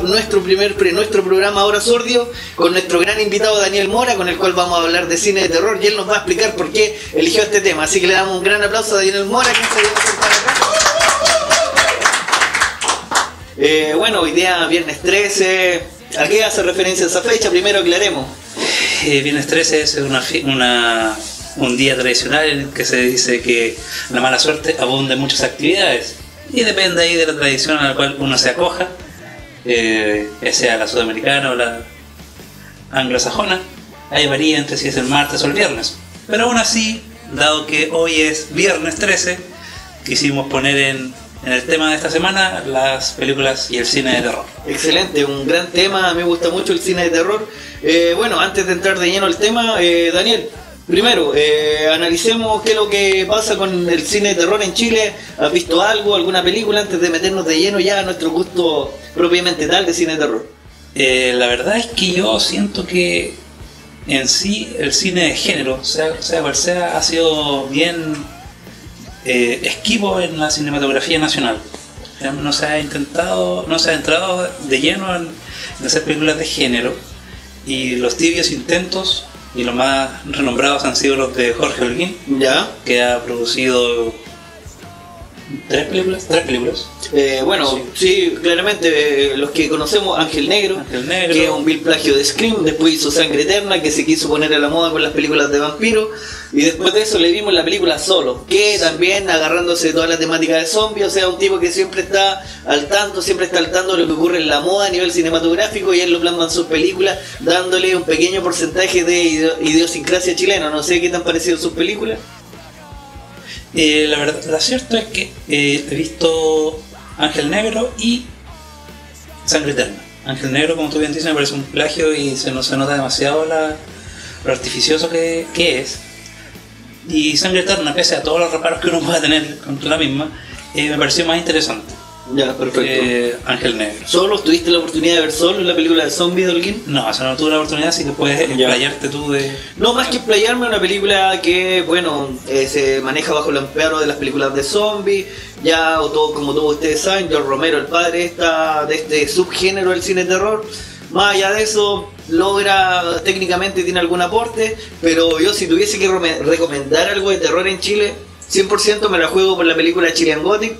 nuestro programa Ahora Sordio con nuestro gran invitado Daniel Mora, con el cual vamos a hablar de cine de terror y él nos va a explicar por qué eligió este tema. Así que le damos un gran aplauso a Daniel Mora, que se viene a sentar acá. Bueno, hoy día viernes 13. ¿A qué hace referencia esa fecha? Primero aclaremos. Viernes 13 es un día tradicional en el que se dice que la mala suerte abunda en muchas actividades y depende ahí de la tradición a la cual uno se acoja, sea la sudamericana o la anglosajona. Ahí varía entre si es el martes o el viernes, pero aún así, dado que hoy es viernes 13, quisimos poner en el tema de esta semana las películas y el cine de terror. Excelente, un gran tema, me gusta mucho el cine de terror. Bueno, antes de entrar de lleno al tema, Daniel, primero, analicemos qué es lo que pasa con el cine de terror en Chile. ¿Has visto algo, alguna película, antes de meternos de lleno ya a nuestro gusto propiamente tal de cine de terror? La verdad es que yo siento que en sí el cine de género, sea cual sea, ha sido bien esquivo en la cinematografía nacional. No se ha entrado de lleno en hacer películas de género, y los tibios intentos y los más renombrados han sido los de Jorge Holguín, ¿ya? Que ha producido tres películas. Bueno, sí, claramente los que conocemos, Ángel Negro, que es un vil plagio de Scream. Después hizo Sangre Eterna, que se quiso poner a la moda con las películas de vampiros, y después de eso le vimos la película Solo, que también agarrándose de toda la temática de zombies. O sea, un tipo que siempre está al tanto de lo que ocurre en la moda a nivel cinematográfico, y él lo plasma en sus películas, dándole un pequeño porcentaje de idiosincrasia chilena. No sé qué tan parecido sus películas. La verdad, lo cierto es que he visto Ángel Negro y Sangre Eterna. Ángel Negro, como tú bien dices, me parece un plagio y se nota demasiado lo artificioso que es. Y Sangre Eterna, pese a todos los reparos que uno pueda tener contra la misma, me pareció más interesante. Ya, perfecto. Ángel Negro. ¿Solo tuviste la oportunidad de ver Solo en la película de zombies de Holguín? No, eso no tuve la oportunidad, así que puedes explayarte tú de... No, más que explayarme, una película que, bueno, se maneja bajo el amparo de las películas de zombies. Ya, como todos ustedes saben, George Romero, el padre de este subgénero del cine terror. Más allá de eso, técnicamente tiene algún aporte, pero yo, si tuviese que recomendar algo de terror en Chile, 100% me la juego por la película Chilean Gothic.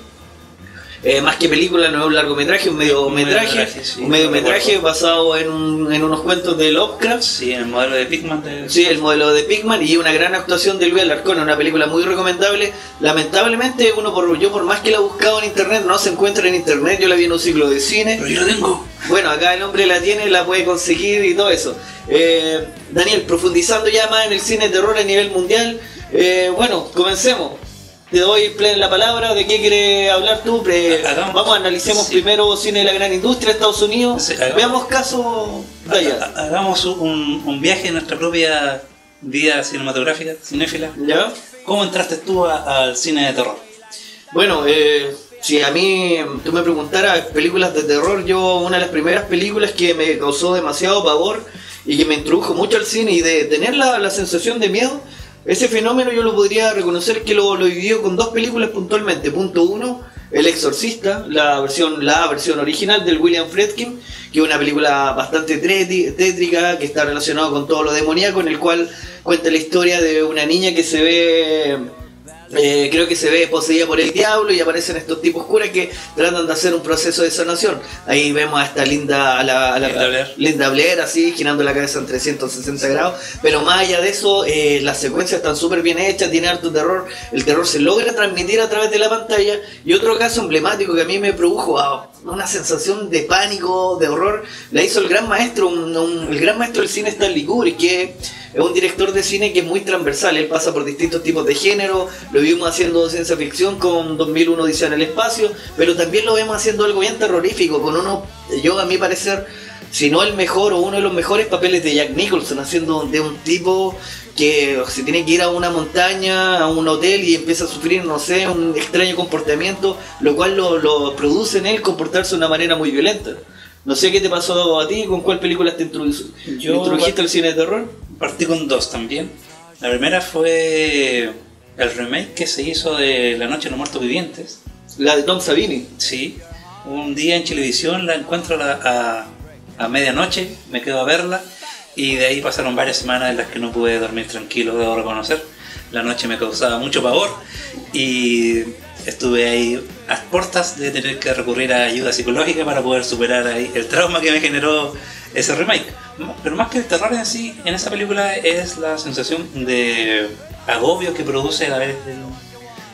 Más que película, no es un largometraje, un mediometraje basado en unos cuentos de Lovecraft. Sí, el modelo de Pigman. Sí, el modelo de Pigman, y una gran actuación de Luis Alarcón, una película muy recomendable. Lamentablemente, yo por más que la he buscado en internet, no se encuentra en internet. Yo la vi en un ciclo de cine. Pero yo la tengo. Bueno, acá el hombre la tiene, la puede conseguir y todo eso. Daniel, profundizando ya más en el cine de terror a nivel mundial, bueno, comencemos. Te doy la palabra. ¿De qué quieres hablar tú? Analicemos primero cine de la gran industria, Estados Unidos. Sí, veamos casos de allá. Hagamos un viaje en nuestra propia vida cinematográfica, cinéfila. ¿Ya? ¿Cómo entraste tú al cine de terror? Bueno, si a mí tú me preguntaras películas de terror, una de las primeras películas que me causó demasiado pavor y que me introdujo mucho al cine y de tener la sensación de miedo, ese fenómeno yo lo podría reconocer que lo vivió con dos películas puntualmente. Punto uno, El Exorcista, la versión original del William Friedkin, que es una película bastante tétrica, que está relacionada con todo lo demoníaco, en el cual cuenta la historia de una niña que se ve... creo que se ve poseída por el diablo, y aparecen estos tipos curas que tratan de hacer un proceso de sanación. Ahí vemos a esta Linda Blair, así girando la cabeza en 360 grados. Pero más allá de eso, las secuencias están súper bien hechas, tiene harto terror. El terror se logra transmitir a través de la pantalla. Y otro caso emblemático que a mí me produjo una sensación de pánico, de horror, la hizo el gran maestro, el gran maestro del cine, Stanley Kubrick, que es un director de cine que es muy transversal. Él pasa por distintos tipos de género. Lo vimos haciendo ciencia ficción con 2001 Odisea en el espacio, pero también lo vemos haciendo algo bien terrorífico, con a mi parecer, si no el mejor o uno de los mejores papeles de Jack Nicholson, haciendo de un tipo que se tiene que ir a una montaña, a un hotel, y empieza a sufrir, no sé, un extraño comportamiento, lo cual lo produce en él comportarse de una manera muy violenta. No sé qué te pasó a ti, con cuál película te introdujiste al cine de terror. Partí con dos también. La primera fue el remake que se hizo de La Noche de los Muertos Vivientes. La de Tom Savini. Sí. Un día en Chilevisión la encuentro a medianoche, me quedo a verla y de ahí pasaron varias semanas en las que no pude dormir tranquilo, debo reconocer. La noche me causaba mucho pavor y estuve ahí a puertas de tener que recurrir a ayuda psicológica para poder superar ahí el trauma que me generó ese remake. Pero más que el terror en sí, en esa película es la sensación de agobio que produce la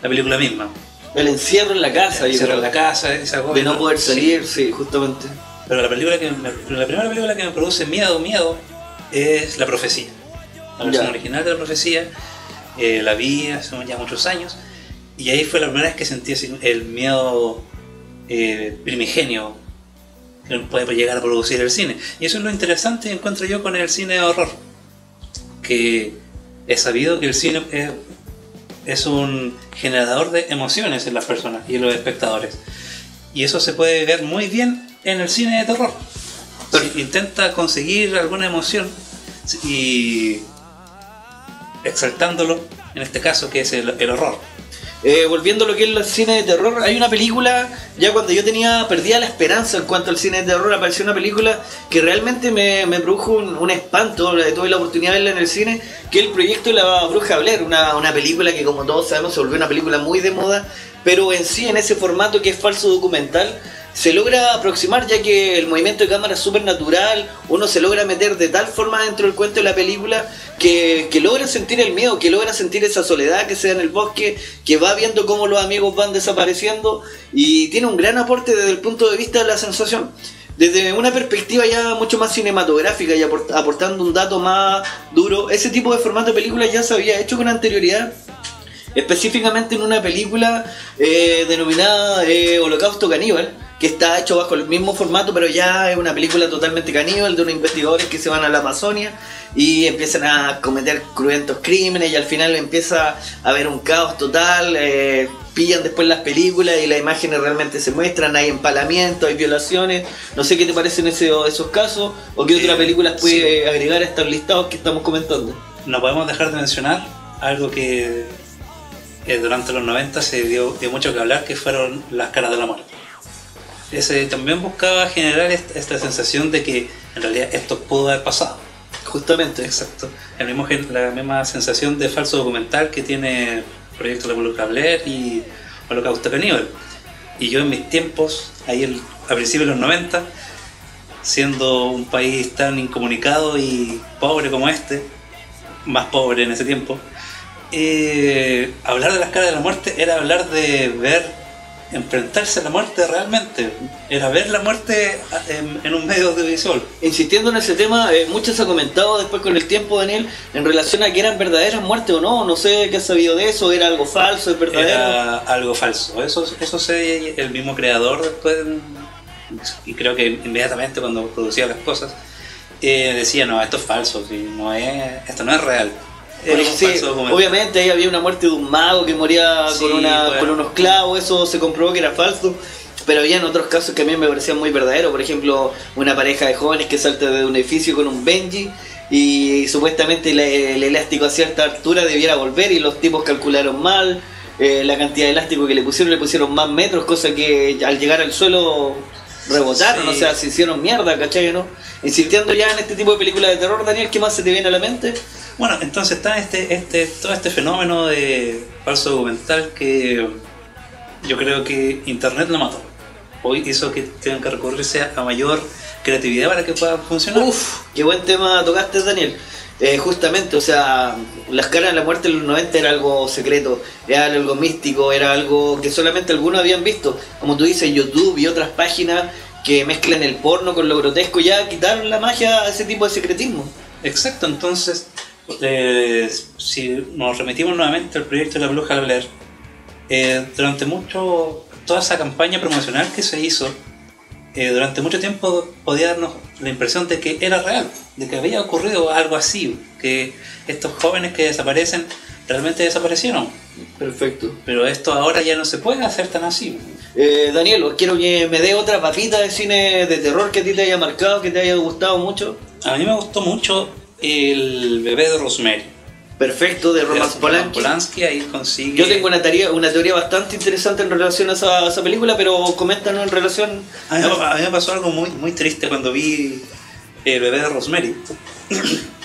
película misma. El encierro en la casa, El encierro en la casa, ese agobio. De no poder salir, sí, justamente. Pero la primera película que me produce miedo es La Profecía. La versión original de La Profecía, la vi hace ya muchos años y ahí fue la primera vez que sentí el miedo primigenio que puede llegar a producir el cine. Y eso es lo interesante, encuentro yo, con el cine de horror, que es sabido que el cine es un generador de emociones en las personas y en los espectadores, y eso se puede ver muy bien en el cine de terror. Si intenta conseguir alguna emoción y exaltándolo, en este caso, que es el horror. Volviendo a lo que es el cine de terror, hay una película, ya cuando yo perdía la esperanza en cuanto al cine de terror, apareció una película que realmente me produjo un espanto. Tuve la oportunidad de verla en el cine, que es El Proyecto de la Bruja Blair, una película que, como todos sabemos, se volvió una película muy de moda, pero en sí, en ese formato que es falso documental, se logra aproximar, ya que el movimiento de cámara es súper natural, uno se logra meter de tal forma dentro del cuento de la película que logra sentir el miedo, que logra sentir esa soledad que se da en el bosque, que va viendo cómo los amigos van desapareciendo, y tiene un gran aporte desde el punto de vista de la sensación. Desde una perspectiva ya mucho más cinematográfica y aportando un dato más duro, ese tipo de formato de película ya se había hecho con anterioridad, específicamente en una película denominada Holocausto Caníbal, que está hecho bajo el mismo formato, pero ya es una película totalmente caníbal de unos investigadores que se van a la Amazonia y empiezan a cometer cruentos crímenes, y al final empieza a haber un caos total. Pillan después las películas y las imágenes realmente se muestran, hay empalamientos, hay violaciones. No sé qué te parecen esos casos, o qué otra película puede agregar a estos listados que estamos comentando. No podemos dejar de mencionar algo que durante los 90 se dio mucho que hablar, que fueron Las Caras de la Muerte. Ese también buscaba generar esta sensación de que en realidad esto pudo haber pasado. Justamente. Exacto. La misma sensación de falso documental que tiene Proyecto de la Bruja Blair y Holocausto Caníbal. Y yo en mis tiempos, ahí a principios de los 90, siendo un país tan incomunicado y pobre como este, más pobre en ese tiempo, hablar de Las Caras de la Muerte era hablar de enfrentarse a la muerte realmente, era ver la muerte en un medio audiovisual. Insistiendo en ese tema, mucho se ha comentado después con el tiempo, Daniel, en relación a que eran verdaderas muertes o no. No sé qué has sabido de eso, era algo falso, es verdadero. Era algo falso, eso el mismo creador después, y creo que inmediatamente cuando producía las cosas, decía, no, esto es falso, esto no es real. Sí, obviamente ahí había una muerte de un mago que moría con unos clavos, eso se comprobó que era falso, pero había en otros casos que a mí me parecían muy verdaderos. Por ejemplo, una pareja de jóvenes que salta de un edificio con un Benji y supuestamente el elástico a cierta altura debiera volver, y los tipos calcularon mal la cantidad de elástico que le pusieron más metros, cosa que al llegar al suelo rebotaron, o sea, se hicieron mierda, ¿cachai? ¿No? Insistiendo ya en este tipo de películas de terror, Daniel, ¿qué más se te viene a la mente? Bueno, entonces está todo este fenómeno de falso documental que yo creo que Internet lo mató. Hoy hizo que tengan que recurrirse a mayor creatividad para que pueda funcionar. Uf, qué buen tema tocaste, Daniel. Justamente, o sea, Las Caras de la Muerte en los 90 era algo secreto, era algo místico, era algo que solamente algunos habían visto. Como tú dices, YouTube y otras páginas que mezclan el porno con lo grotesco ya quitaron la magia a ese tipo de secretismo. Exacto, entonces, si nos remitimos nuevamente al Proyecto de la Bruja Blair, durante toda esa campaña promocional que se hizo, durante mucho tiempo podía darnos la impresión de que era real, de que había ocurrido algo así, que estos jóvenes que desaparecen realmente desaparecieron. Perfecto. Pero esto ahora ya no se puede hacer tan así. Daniel, quiero que me dé otra papita de cine de terror que a ti te haya marcado, que te haya gustado mucho. A mí me gustó mucho El Bebé de Rosemary. Perfecto, de Roman Polanski. Ahí consigue... Yo tengo una teoría bastante interesante en relación a esa película, pero coméntanos en relación... A mí me pasó algo muy triste cuando vi El bebé de Rosemary.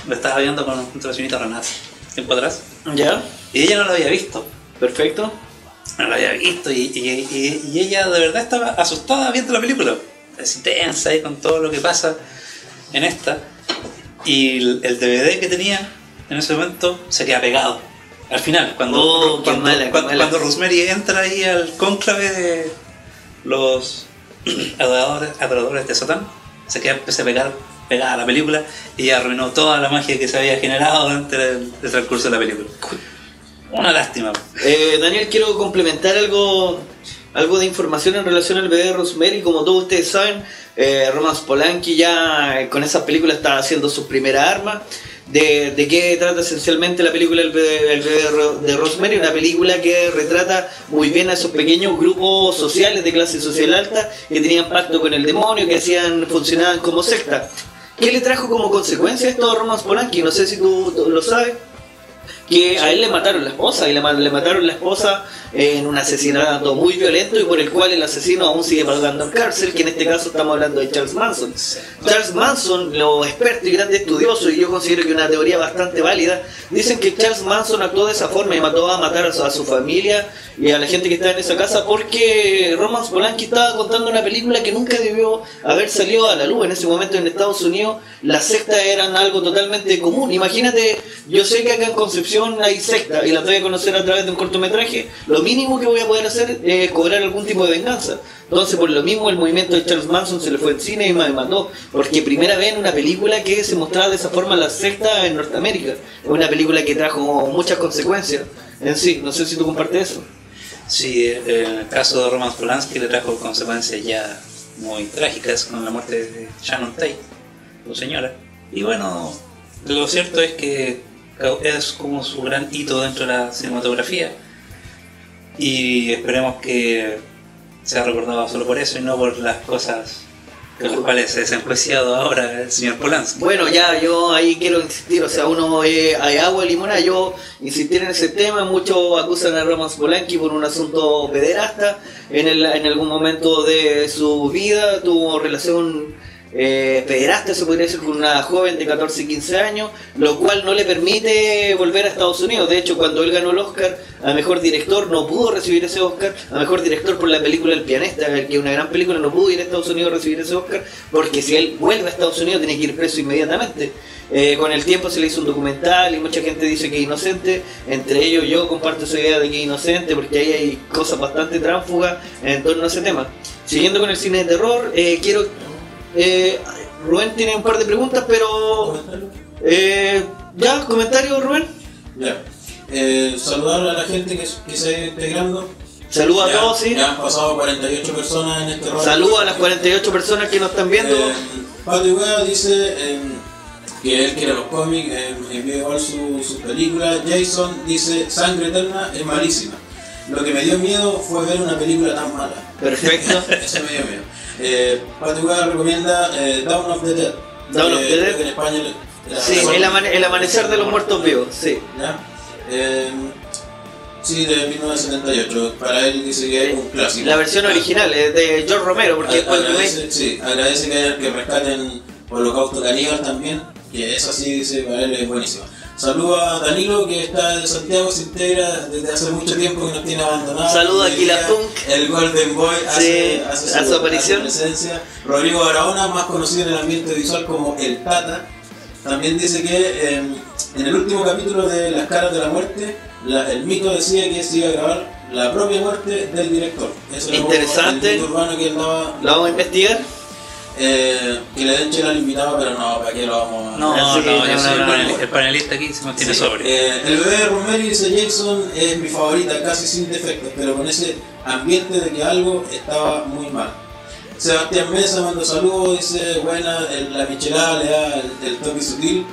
Lo estaba viendo con la señorita Renata, tiempo atrás. ¿Ya? Y ella no lo había visto. Perfecto. No lo había visto y ella de verdad estaba asustada viendo la película. Es intensa ahí con todo lo que pasa en esta. Y el DVD que tenía en ese momento se queda pegado. Al final, cuando Rosemary entra ahí al cónclave de los adoradores de Satán, se queda pegada a la película y arruinó toda la magia que se había generado durante el transcurso de la película. Una lástima. Daniel, quiero complementar algo de información en relación al bebé de Rosemary. Como todos ustedes saben, Roman Polanski ya con esa película está haciendo su primera arma. ¿De qué trata esencialmente la película El bebé de Rosemary? Una película que retrata muy bien a esos pequeños grupos sociales de clase social alta que tenían pacto con el demonio, que funcionaban como secta. ¿Qué le trajo como consecuencia esto a Roman Polanski? No sé si tú lo sabes. Que a él le mataron la esposa, y le mataron la esposa en un asesinato muy violento y por el cual el asesino aún sigue pagando en cárcel, que en este caso estamos hablando de Charles Manson. Charles Manson, los expertos y grandes estudiosos, y yo considero que una teoría bastante válida, dicen que Charles Manson actuó de esa forma y mató a matar a su familia y a la gente que estaba en esa casa porque Roman Polanski estaba contando una película que nunca debió haber salido a la luz. En ese momento en Estados Unidos las sectas eran algo totalmente común. Imagínate, yo sé que acá en Concepción hay sectas y las voy a conocer a través de un cortometraje. Lo mínimo que voy a poder hacer es cobrar algún tipo de venganza. Entonces por lo mismo el movimiento de Charles Manson se le fue encima y me mató, porque primera vez en una película que se mostraba de esa forma la secta en Norteamérica. Es una película que trajo muchas consecuencias en sí. No sé si tú compartes eso. Sí, en el caso de Roman Polanski le trajo consecuencias ya muy trágicas con la muerte de Shannon Tate, su señora. Y bueno, lo cierto es que es como su gran hito dentro de la cinematografía y esperemos que sea recordado solo por eso y no por las cosas con las cuales se ha desenjuiciado ahora el señor Polanski. Bueno, ya yo ahí quiero insistir, o sea, hay agua y limonada. Yo insistir en ese tema. Muchos acusan a Roman Polanski por un asunto pederasta. En algún momento de su vida tuvo relación pederasta, se podría decir, con una joven de 14 15 años, lo cual no le permite volver a Estados Unidos. De hecho, cuando él ganó el Oscar a Mejor Director, no pudo recibir ese Oscar a Mejor Director por la película El Pianista, que es una gran película. No pudo ir a Estados Unidos a recibir ese Oscar, porque si él vuelve a Estados Unidos tiene que ir preso inmediatamente. Con el tiempo se le hizo un documental y mucha gente dice que es inocente. Entre ellos yo comparto esa idea de que es inocente, porque ahí hay cosas bastante tránsfugas en torno a ese tema. Siguiendo con el cine de terror, Rubén tiene un par de preguntas, pero ya, comentario, Rubén. Ya. Saludar a la gente que se está integrando. Saludos a todos, sí. Ya han pasado 48 personas en este rol. Saludos a las 48 personas que nos están viendo. Pati Wea dice que él quiere los cómics, envió igual su película. Jason dice: Sangre Eterna es malísima. Lo que me dio miedo fue ver una película tan mala. Perfecto. Eso me dio miedo. Pati Wea recomienda Dawn of the Dead. Dawn of the Dead. En España. Sí, el amanecer de los muertos vivos, sí. ¿Ya? Sí, de 1978. Para él dice que es un clásico. La versión original es de George Romero, porque agradece que rescaten Holocausto Caníbal también, que esa sí dice para él es buenísima. Saludo a Danilo, que está de Santiago, se integra desde hace mucho tiempo, que nos tiene abandonados. Saludo a Kila Punk. El Golden Boy hace su aparición. Presencia. Rodrigo Barahona, más conocido en el ambiente visual como El Tata, también dice que en el último capítulo de Las Caras de la Muerte, el mito decía que se iba a grabar la propia muerte del director. Eso interesante. El mito urbano que él daba. ¿Lo vamos a investigar? Que le den chela al invitado, pero no, ¿para qué lo vamos a...? No, yo soy el panelista aquí se mantiene sobre. El bebé de Rosemary, dice Jason, es mi favorita, casi sin defectos, pero con ese ambiente de que algo estaba muy mal. Sebastián Mesa manda saludos, dice: buena, la michelada le da el toque sutil.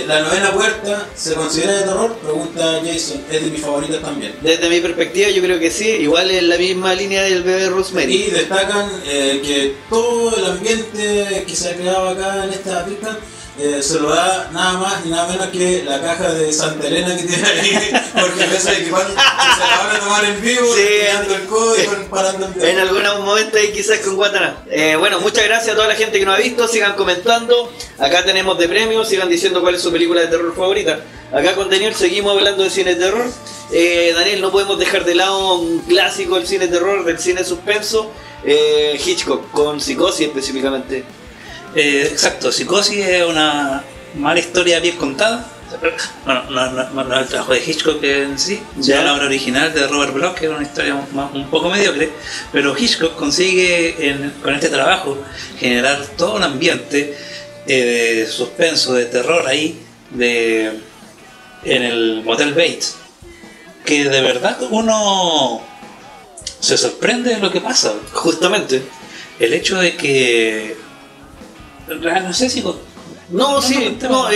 La novena puerta, ¿se considera de terror? Pregunta Jason, es de mis favoritas también. Desde mi perspectiva yo creo que sí, igual es la misma línea del bebé Rosemary. Y destacan que todo el ambiente que se ha creado acá en esta pista se lo da nada más y nada menos que la caja de Santa Elena que tiene ahí, porque a veces que igual se la van a tomar en vivo, Sí, tirando el codo y parando el En algún momento ahí quizás con Guataná. Bueno, muchas gracias a toda la gente que nos ha visto, sigan comentando, acá tenemos de premios, sigan diciendo cuál es su película de terror favorita. Acá con Daniel seguimos hablando de cine de terror. Daniel, no podemos dejar de lado un clásico del cine de terror, del cine de suspenso, Hitchcock, con Psicosis específicamente. Exacto, Psicosis es una mala historia bien contada. Bueno, no el trabajo de Hitchcock en sí, sino la obra original de Robert Bloch, que es una historia un poco mediocre, pero Hitchcock consigue con este trabajo generar todo un ambiente de suspenso, de terror ahí, en el Motel Bates, que de verdad uno se sorprende de lo que pasa. Justamente. El hecho de que... no sé si... No, sí, no,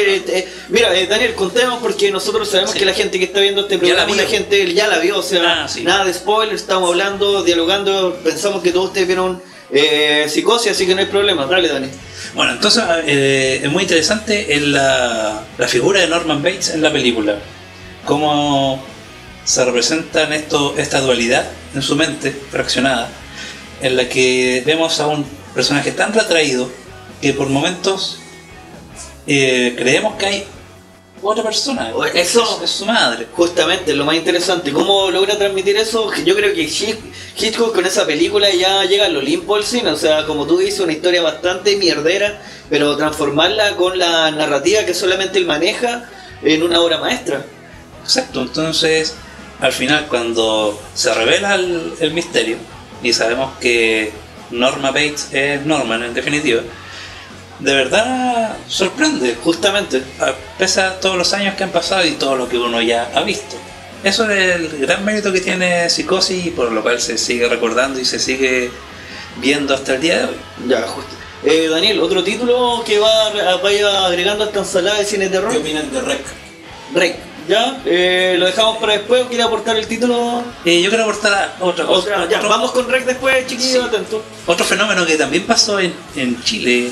mira, Daniel, contemos porque nosotros sabemos que la gente que está viendo este programa, la gente ya la vio, o sea, nada de spoilers, estamos hablando, dialogando, pensamos que todos ustedes vieron Psicosis, así que no hay problema, dale, Dani. Bueno, entonces es muy interesante la figura de Norman Bates en la película, cómo se representan esta dualidad en su mente fraccionada, en la que vemos a un personaje tan retraído que por momentos creemos que hay otra persona, eso es su madre. Justamente, lo más interesante, ¿cómo logra transmitir eso? Yo creo que Hitchcock con esa película ya llega al Olimpo del cine, o sea, como tú dices, una historia bastante mierdera, pero transformarla con la narrativa que solamente él maneja en una obra maestra. Exacto, entonces al final cuando se revela el misterio y sabemos que Norma Bates es Norman en definitiva, de verdad sorprende, justamente, a pesar de todos los años que han pasado y todo lo que uno ya ha visto. Eso es el gran mérito que tiene Psicosis y por lo cual se sigue recordando y se sigue viendo hasta el día de hoy. Ya, justo. Daniel, otro título que vaya agregando a esta ensalada de cine de terror. ¿Qué opinan de Rec? Rec, ¿ya? ¿Lo dejamos para después o quiere aportar el título? Yo quiero aportar otra cosa. Vamos con Rec después, chiquillos, atentos. Otro fenómeno que también pasó en Chile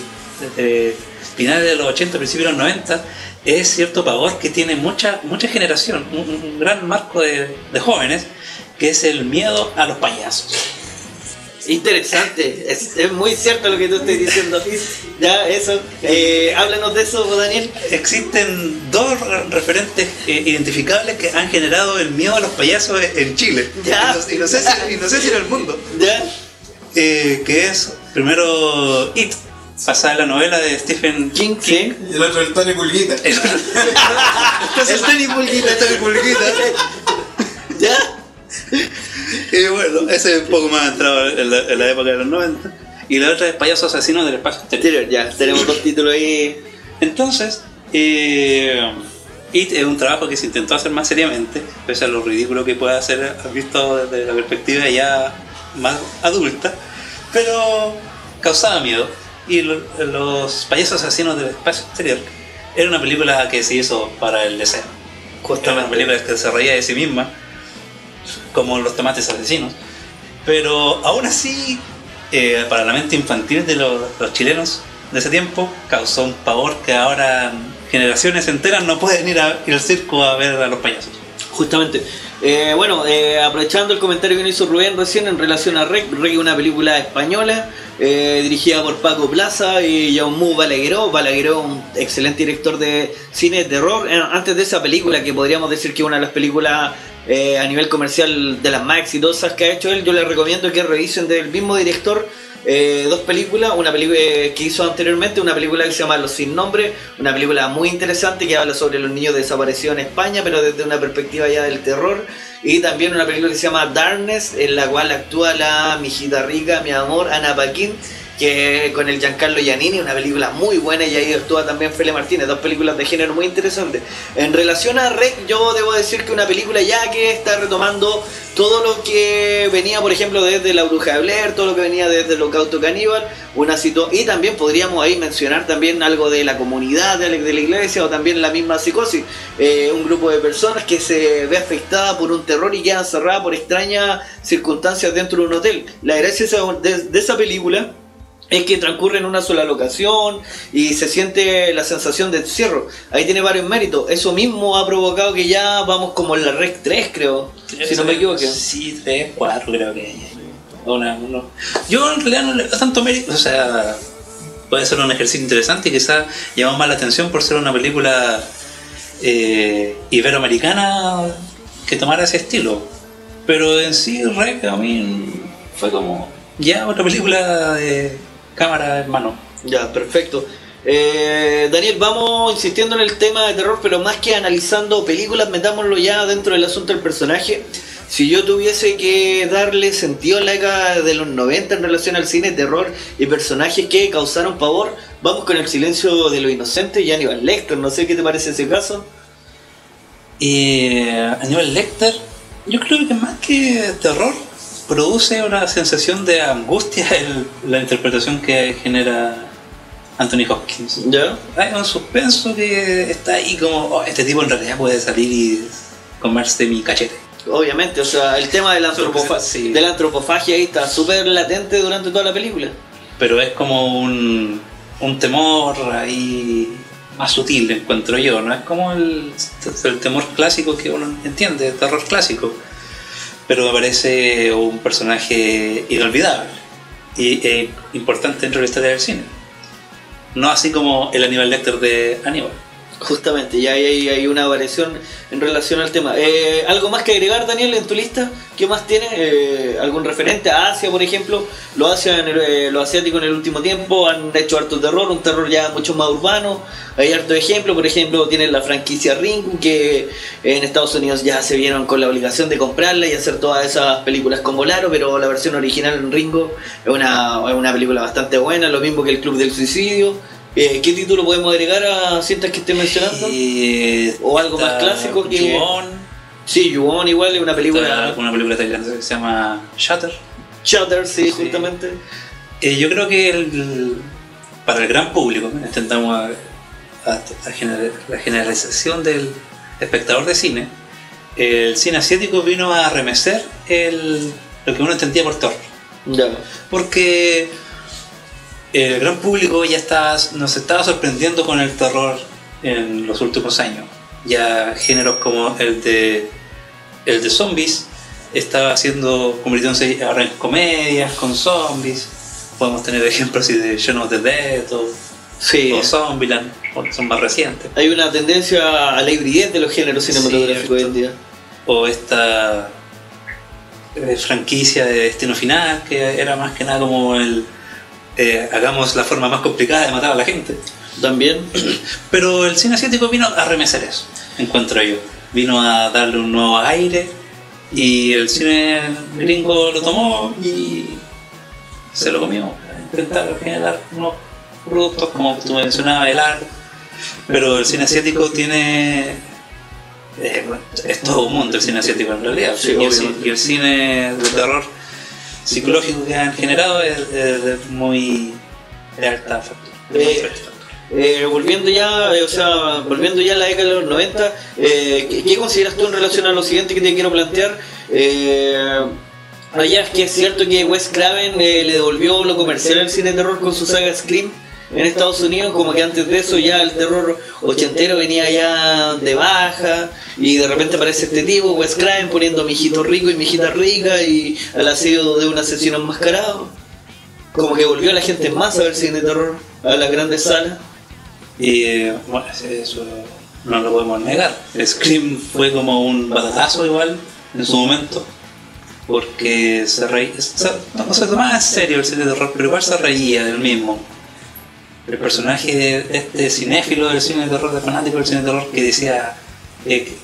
desde finales de los 80, principios de los 90, es cierto pavor que tiene mucha generación, un gran marco de jóvenes, que es el miedo a los payasos. Interesante, es muy cierto lo que tú estás diciendo. Ya, eso, háblanos de eso, Daniel. Existen dos referentes identificables que han generado el miedo a los payasos en Chile. Ya. Y no sé si en el mundo. Ya. Que es, primero, It, basada en la novela de Stephen King. Sí. Y el otro, el Tony Pulguita. El Tony Pulguita. ¿Ya? Y bueno, ese es un poco más entrado en la época de los 90. Y la otra es Payaso Asesino del Espacio Exterior. Ya, tenemos dos títulos ahí. Entonces, It es un trabajo que se intentó hacer más seriamente, pese a lo ridículo que pueda ser visto desde la perspectiva ya más adulta, pero causaba miedo. Y los Payasos Asesinos del Espacio Exterior era una película que se hizo para el deseo. Era una película que se reía de sí misma, como Los Tomates Asesinos, pero aún así, para la mente infantil de los chilenos de ese tiempo, causó un pavor que ahora generaciones enteras no pueden ir al circo a ver a los payasos. Justamente. Aprovechando el comentario que nos hizo Rubén recién en relación a Rec es una película española dirigida por Paco Plaza y Jaume Balagueró. Balagueró, un excelente director de cine de terror. Antes de esa película, que podríamos decir que es una de las películas a nivel comercial de las más exitosas que ha hecho él, yo les recomiendo que revisen del mismo director dos películas. Una película que hizo anteriormente, una película que se llama Los Sin Nombre, una película muy interesante que habla sobre los niños desaparecidos en España, pero desde una perspectiva ya del terror. Y también una película que se llama Darkness, en la cual actúa la mijita rica, mi amor, Ana Paquin, que con el Giancarlo Giannini, una película muy buena, y ahí actúa también Fele Martínez, dos películas de género muy interesantes. En relación a Rec, yo debo decir que una película ya que está retomando todo lo que venía, por ejemplo, desde La Bruja de Blair, todo lo que venía desde el Holocausto Caníbal, y también podríamos ahí mencionar también algo de la comunidad de la iglesia, o también la misma Psicosis, un grupo de personas que se ve afectada por un terror y queda encerrada por extrañas circunstancias dentro de un hotel. La gracia de esa película es que transcurre en una sola locación y se siente la sensación de encierro. Ahí tiene varios méritos. Eso mismo ha provocado que ya vamos como en la Rec 3, creo, si no me equivoco. Sí, 3, 4 creo que hay. Yo en realidad no le da tanto mérito, o sea, puede ser un ejercicio interesante y quizás llama más la atención por ser una película iberoamericana que tomara ese estilo. Pero en sí, Rec a mí fue como ya otra película de cámara en mano. Ya, perfecto. Daniel, vamos insistiendo en el tema de terror, pero más que analizando películas, metámoslo ya dentro del asunto del personaje. Si yo tuviese que darle sentido a la década de los 90 en relación al cine, terror y personajes que causaron pavor, vamos con El silencio de los inocentes y Hannibal Lecter. No sé qué te parece ese caso. Hannibal Lecter, yo creo que más que terror, produce una sensación de angustia la interpretación que genera Anthony Hopkins. ¿Ya? Hay un suspenso que está ahí como, este tipo en realidad puede salir y comerse mi cachete. Obviamente, o sea, el tema de la Sí. de la antropofagia ahí está súper latente durante toda la película. Pero es como un temor ahí más sutil, encuentro yo, no es como el temor clásico que uno entiende, el terror clásico. Pero me parece un personaje inolvidable y importante dentro de la historia del cine. No así como el Hannibal Lecter de Hannibal. Justamente, ya hay una variación en relación al tema. ¿Algo más que agregar, Daniel, en tu lista? ¿Qué más tienes? ¿Algún referente? Asia, por ejemplo. Los asiáticos en el último tiempo han hecho harto terror, un terror ya mucho más urbano. Hay harto ejemplo, por ejemplo, tienen la franquicia Ringu, que en Estados Unidos ya se vieron con la obligación de comprarla y hacer todas esas películas con Volaro, pero la versión original en Ringu es una película bastante buena, lo mismo que El Club del Suicidio. ¿Qué título podemos agregar a cintas que esté mencionando? ¿O algo más clásico? Que Ju-On. Sí, Ju-On igual es una película... Una película tailandesa que se llama Shutter. Shutter, sí, justamente. Yo creo que para el gran público, intentamos la generalización del espectador de cine, el cine asiático vino a remecer lo que uno entendía por terror. Ya. Porque el gran público ya nos estaba sorprendiendo con el terror en los últimos años. Ya géneros como el de zombies estaba convirtiéndose ahora en comedias con zombies. Podemos tener ejemplos así de Shaun of the Dead o Zombieland, porque son más recientes. Hay una tendencia a la hibridez de los géneros cinematográficos hoy en día. O esta franquicia de Destino Final, que era más que nada como hagamos la forma más complicada de matar a la gente. También. Pero el cine asiático vino a remecer eso, encuentro yo. Vino a darle un nuevo aire y el cine gringo lo tomó y se lo comió. Intentar generar unos productos como tú mencionabas, el arte. Pero el cine asiático tiene... es todo un mundo el cine asiático en realidad. Sí, y el cine de terror psicológico que han generado es muy de alta factura. Volviendo ya a la década de los 90, ¿qué consideras tú en relación a lo siguiente que te quiero plantear? Allá es que es cierto que Wes Craven le devolvió lo comercial al cine de terror con su saga Scream en Estados Unidos, como que antes de eso ya el terror ochentero venía ya de baja y de repente aparece este tipo, Wes Craven, poniendo mi hijito rico y mi hijita rica y al asedio de un asesino enmascarado. Como que volvió a la gente más a ver cine de terror, a las grandes salas. Y bueno, eso no lo podemos negar. Scream fue como un batatazo igual en su momento, porque no se tomaba en serio el cine de terror, pero igual se reía del mismo. El personaje de este cinéfilo del cine de terror, de fanático del cine de terror, que decía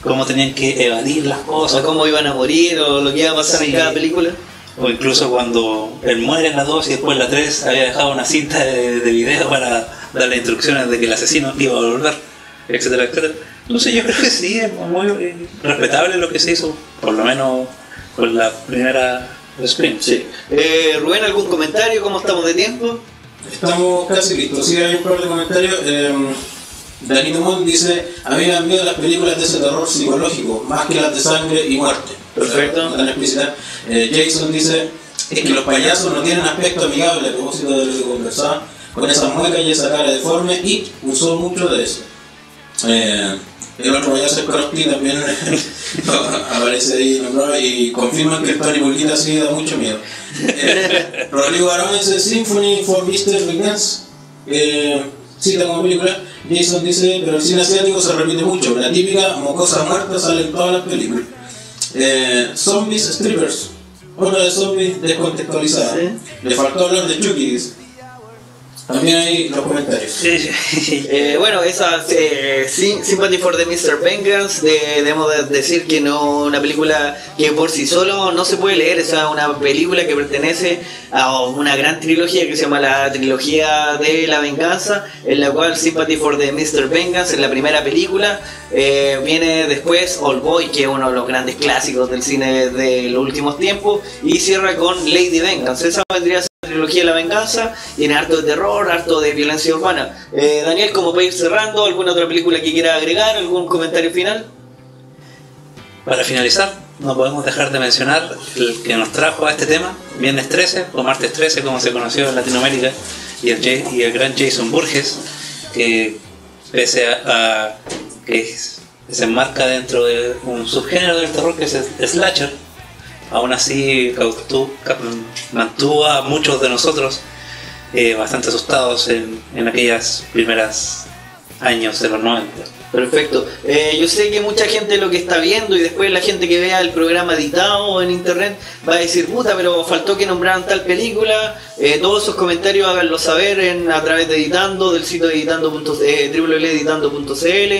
cómo tenían que evadir las cosas, o cómo iban a morir, o lo que iba a pasar en cada película. O incluso cuando él muere en la 2 y después en la 3 había dejado una cinta de video para darle instrucciones de que el asesino iba a volver, etcétera, etcétera. Entonces yo creo que sí, es muy respetable lo que se hizo, por lo menos con la primera Scream. Sí. Rubén, ¿algún comentario? ¿Cómo estamos de tiempo? Estamos casi listos. Sí, hay un par de comentarios. Danilo Mont dice: a mí me dan miedo las películas de ese terror psicológico, más que las de sangre y muerte. Perfecto. No tan explícita. Jason dice: es que los payasos no tienen aspecto amigable, a propósito de lo que conversaba, con esas muecas y esa cara deforme, y usó mucho de eso. El otro payaso es Crosby también aparece ahí nombrado y confirman que Tony Pulguita sí da mucho miedo. Rodrigo Arón dice Symphony for Mr. Begins, cita como película. Jason dice, pero el cine asiático se repite mucho, la típica mocosa muerta sale en todas las películas. Zombies Strippers, otra de zombies descontextualizada. ¿Sí? Le faltó hablar de Chucky, dice. También hay los comentarios. Bueno, esa Sympathy for the Mr. Vengeance, debemos decir que no una película que por sí solo no se puede leer, es una película que pertenece a una gran trilogía que se llama la trilogía de la venganza, en la cual Sympathy for the Mr. Vengeance es la primera película, viene después Old Boy, que es uno de los grandes clásicos del cine de los últimos tiempos, y cierra con Lady Vengeance. Esa vendría a ser la trilogía de la venganza, tiene harto de terror, harto de violencia urbana. Daniel, como para ir cerrando, ¿alguna otra película que quiera agregar? ¿Algún comentario final? Para finalizar, no podemos dejar de mencionar el que nos trajo a este tema, Viernes 13, o Martes 13, como se conoció en Latinoamérica, y el gran Jason Burgess, que pese a que se enmarca dentro de un subgénero del terror que es el slasher, aún así mantuvo a muchos de nosotros bastante asustados en aquellas primeras años de los 90. Perfecto. Yo sé que mucha gente lo que está viendo y después la gente que vea el programa editado en internet va a decir, puta, pero faltó que nombraran tal película. Todos esos comentarios háganlo saber a través de Editando, del sitio de www.editando.cl.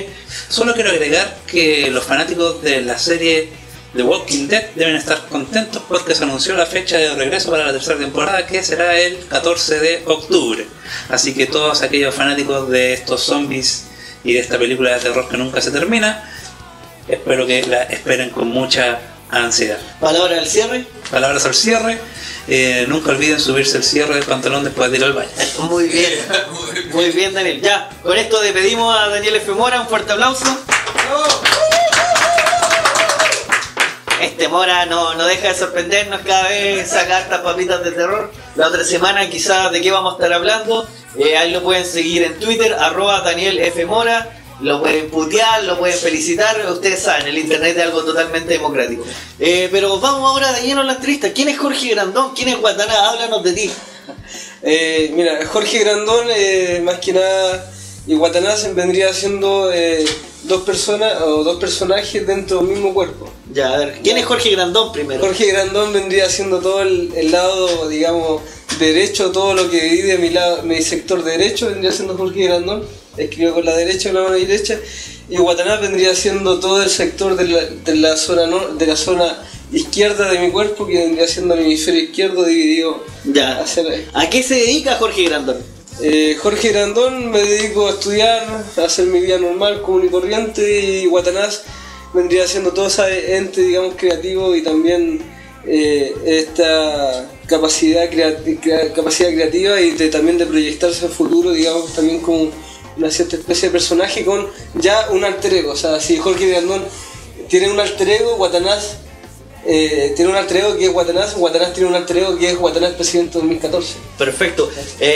Solo quiero agregar que los fanáticos de la serie The Walking Dead deben estar contentos porque se anunció la fecha de regreso para la tercera temporada, que será el 14 de octubre. Así que todos aquellos fanáticos de estos zombies y de esta película de terror que nunca se termina, espero que la esperen con mucha ansiedad. ¿Palabras al cierre? Palabras al cierre. Nunca olviden subirse el cierre del pantalón después de ir al baño. Muy bien, muy bien, Daniel. Ya, con esto despedimos a Daniel F. Mora, un fuerte aplauso. Este Mora no deja de sorprendernos cada vez, sacar estas papitas de terror. La otra semana quizás de qué vamos a estar hablando. Ahí lo pueden seguir en Twitter, @Daniel F. Mora. Lo pueden putear, lo pueden felicitar. Ustedes saben, el internet es algo totalmente democrático. Pero vamos ahora de lleno a la entrevista. ¿Quién es Jorge Grandón? ¿Quién es Guataná? Háblanos de ti. Mira, Jorge Grandón, más que nada, y Guataná vendría siendo dos personas o dos personajes dentro del mismo cuerpo. Ya, a ver, ¿quién es Jorge Grandón primero? Jorge Grandón vendría siendo todo el lado, digamos, derecho, todo lo que divide mi sector derecho, vendría siendo Jorge Grandón, escribo con la derecha, con la mano derecha, y Guataná vendría siendo todo el sector de la zona izquierda de mi cuerpo, que vendría siendo el hemisferio izquierdo dividido. Ya. ¿A qué se dedica Jorge Grandón? Jorge Grandón, me dedico a estudiar, a hacer mi vida normal, común y corriente, y Guataná vendría siendo todo ese ente, digamos, creativo, y también esta capacidad creativa y también de proyectarse al futuro, digamos, también como una cierta especie de personaje con ya un alter ego. O sea, si Jorge Grandón tiene un alter ego, Guataná tiene un alter ego que es Guataná tiene un alter ego que es Guataná presidente 2014. Perfecto.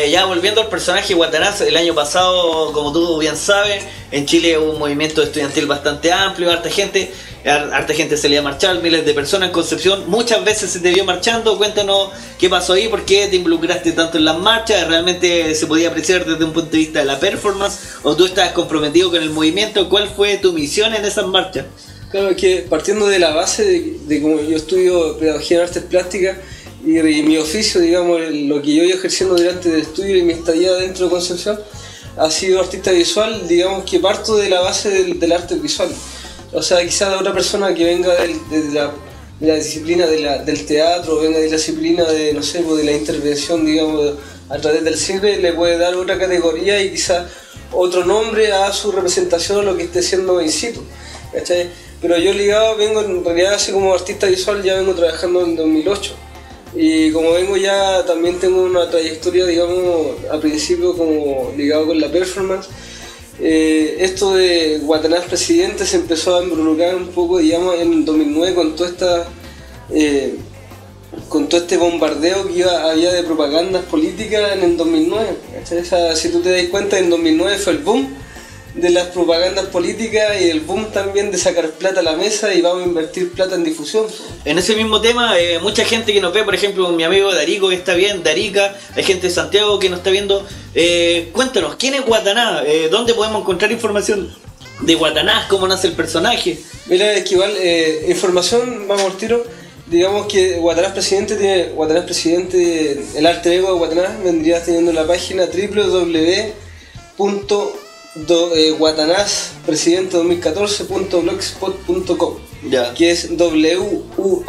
Ya volviendo al personaje Guataná, el año pasado, como tú bien sabes, en Chile hubo un movimiento estudiantil bastante amplio, harta gente se le iba a marchar, miles de personas en Concepción, muchas veces se te vio marchando. Cuéntanos qué pasó ahí, por qué te involucraste tanto en las marchas, realmente se podía apreciar desde un punto de vista de la performance, o tú estabas comprometido con el movimiento. ¿Cuál fue tu misión en esas marchas? Claro, que partiendo de la base de como yo estudio pedagogía en artes plásticas y mi oficio, digamos, lo que yo iba ejerciendo durante el estudio y mi estadía dentro de Concepción, ha sido artista visual. Digamos que parto de la base del arte visual. O sea, quizás otra persona que venga de la disciplina del teatro, venga de la disciplina de, no sé, de la intervención, digamos, a través del cine, le puede dar otra categoría y quizás otro nombre a su representación o lo que esté siendo in situ, ¿cachai? Pero yo vengo en realidad así como artista visual, ya vengo trabajando en 2008. Y como vengo ya, también tengo una trayectoria, digamos, a principio como ligado con la performance. Esto de Guataná presidente se empezó a involucrar un poco, digamos, en 2009 con toda esta con todo este bombardeo que había de propagandas políticas en el 2009. ¿Cachai? O sea, si tú te das cuenta, en 2009 fue el boom de las propagandas políticas y el boom también de sacar plata a la mesa y vamos a invertir plata en difusión. En ese mismo tema, mucha gente que nos ve, por ejemplo, mi amigo Darico que está bien, Darica, hay gente de Santiago que nos está viendo. Cuéntanos, ¿quién es Guataná? ¿Dónde podemos encontrar información de Guataná? ¿Cómo nace el personaje? Mira, es que igual, información, vamos al tiro. Digamos que Guataná Presidente, el alter ego de Guataná vendría teniendo la página www.guatanazpresidente2014.blogspot.com, que es WUATANAZ.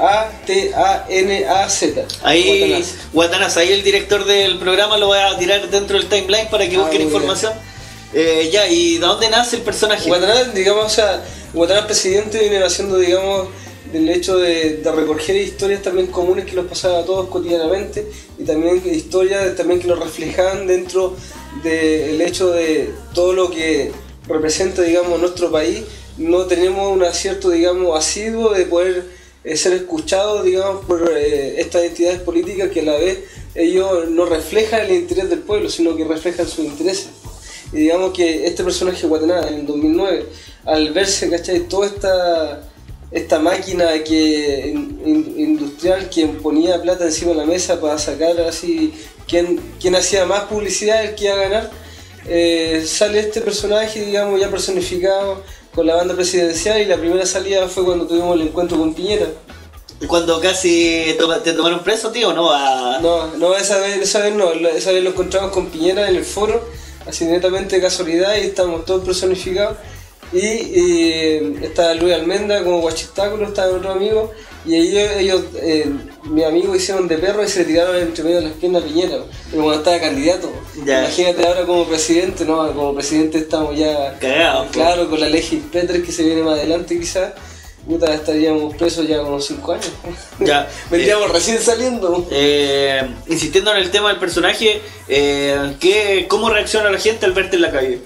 Ahí, Guatanaz, ahí el director del programa lo va a tirar dentro del timeline para que busquen información. ¿Y de dónde nace el personaje? Guataná, digamos, o sea, Guataná Presidente viene haciendo, digamos, del hecho de recoger historias también comunes que los pasaba a todos cotidianamente y también historias también que los reflejaban dentro del hecho de todo lo que representa, digamos, nuestro país. No tenemos un acierto, digamos, asiduo de poder ser escuchados, digamos, por estas entidades políticas que a la vez ellos no reflejan el interés del pueblo, sino que reflejan sus intereses. Y digamos que este personaje Guataná en el 2009, al verse, ¿cachai?, toda esta máquina industrial que ponía plata encima de la mesa para sacar así quién hacía más publicidad, el que iba a ganar, sale este personaje, digamos, ya personificado con la banda presidencial, y la primera salida fue cuando tuvimos el encuentro con Piñera. Cuando casi te tomaron preso, tío, ¿no? No, esa vez no, esa vez lo encontramos con Piñera en el foro, así netamente de casualidad, y estábamos todos personificados. Y estaba Luis Almendra como guachistáculo, estaba otro amigo, y ellos mis amigos hicieron de perro y se le tiraron entre medio de las piernas a Piñera, pero cuando estaba candidato. Ya. Imagínate ahora como presidente, ¿no? Como presidente estamos ya cagados. Claro, con la ley Gilpetres que se viene más adelante quizás, puta, estaríamos presos ya como 5 años. Ya. Vendríamos recién saliendo. Insistiendo en el tema del personaje, ¿cómo reacciona la gente al verte en la calle?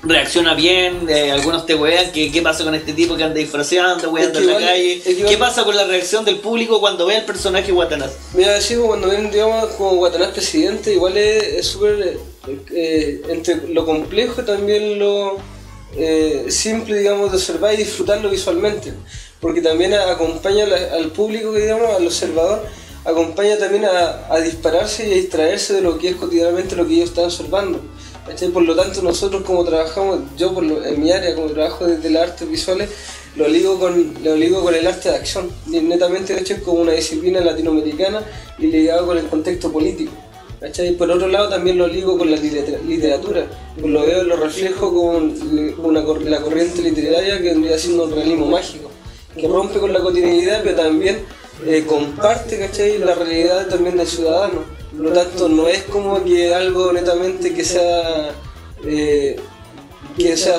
¿Reacciona bien? Algunos te wean, ¿qué pasa con este tipo que anda disfraciando, weando en la calle? ¿Qué pasa con la reacción del público cuando ve al personaje Guataná? Mira, sí, cuando ven, digamos, como Guataná Presidente, igual es súper, entre lo complejo y también lo simple, digamos, de observar y disfrutarlo visualmente, porque también acompaña al público, digamos, al observador, acompaña también a dispararse y a distraerse de lo que es cotidianamente lo que ellos están observando. Por lo tanto, nosotros como trabajamos, yo en mi área, como trabajo desde las artes visuales, lo ligo con el arte de acción, y netamente hecho es como una disciplina latinoamericana y ligado con el contexto político. Por otro lado también lo ligo con la literatura, lo reflejo con la corriente literaria que vendría siendo un realismo mágico, que rompe con la cotidianidad, pero también comparte, ¿cachai?, la realidad también del ciudadano. Por lo tanto, no es como que algo netamente que sea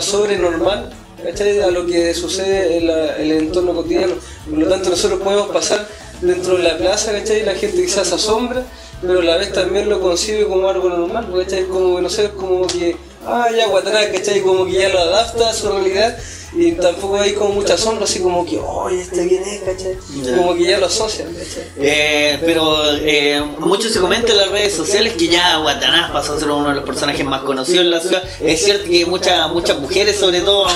sobrenormal, ¿cachai?, a lo que sucede en el entorno cotidiano. Por lo tanto, nosotros podemos pasar dentro de la plaza, ¿cachai?, la gente quizás se asombra, pero a la vez también lo concibe como algo normal, ¿cachai? Como, no sé, como que, ya Guataná, ¿cachai?, como que ya lo adapta a su realidad. Y tampoco hay como mucha sombra, así como que, ¿quién es, cachai? Como que ya lo asocian, ¿cachai? Pero mucho se comenta en las redes sociales que ya Guataná pasó a ser uno de los personajes más conocidos en la ciudad. Es cierto que muchas mujeres, sobre todo,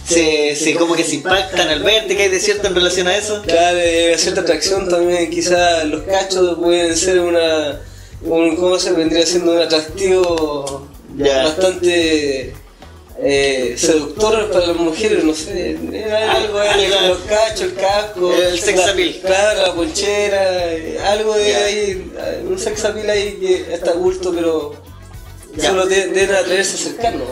se como que se impactan al verte. ¿Qué hay de cierto en relación a eso? Claro, hay cierta atracción también. Quizás los cachos pueden ser ¿cómo se vendría siendo? Un atractivo bastante seductor para las mujeres, no sé, algo los cachos, el casco, el sex appeal, claro, la ponchera, algo de ahí, un sex appeal ahí que está oculto, pero solo deben atreverse a acercarlo.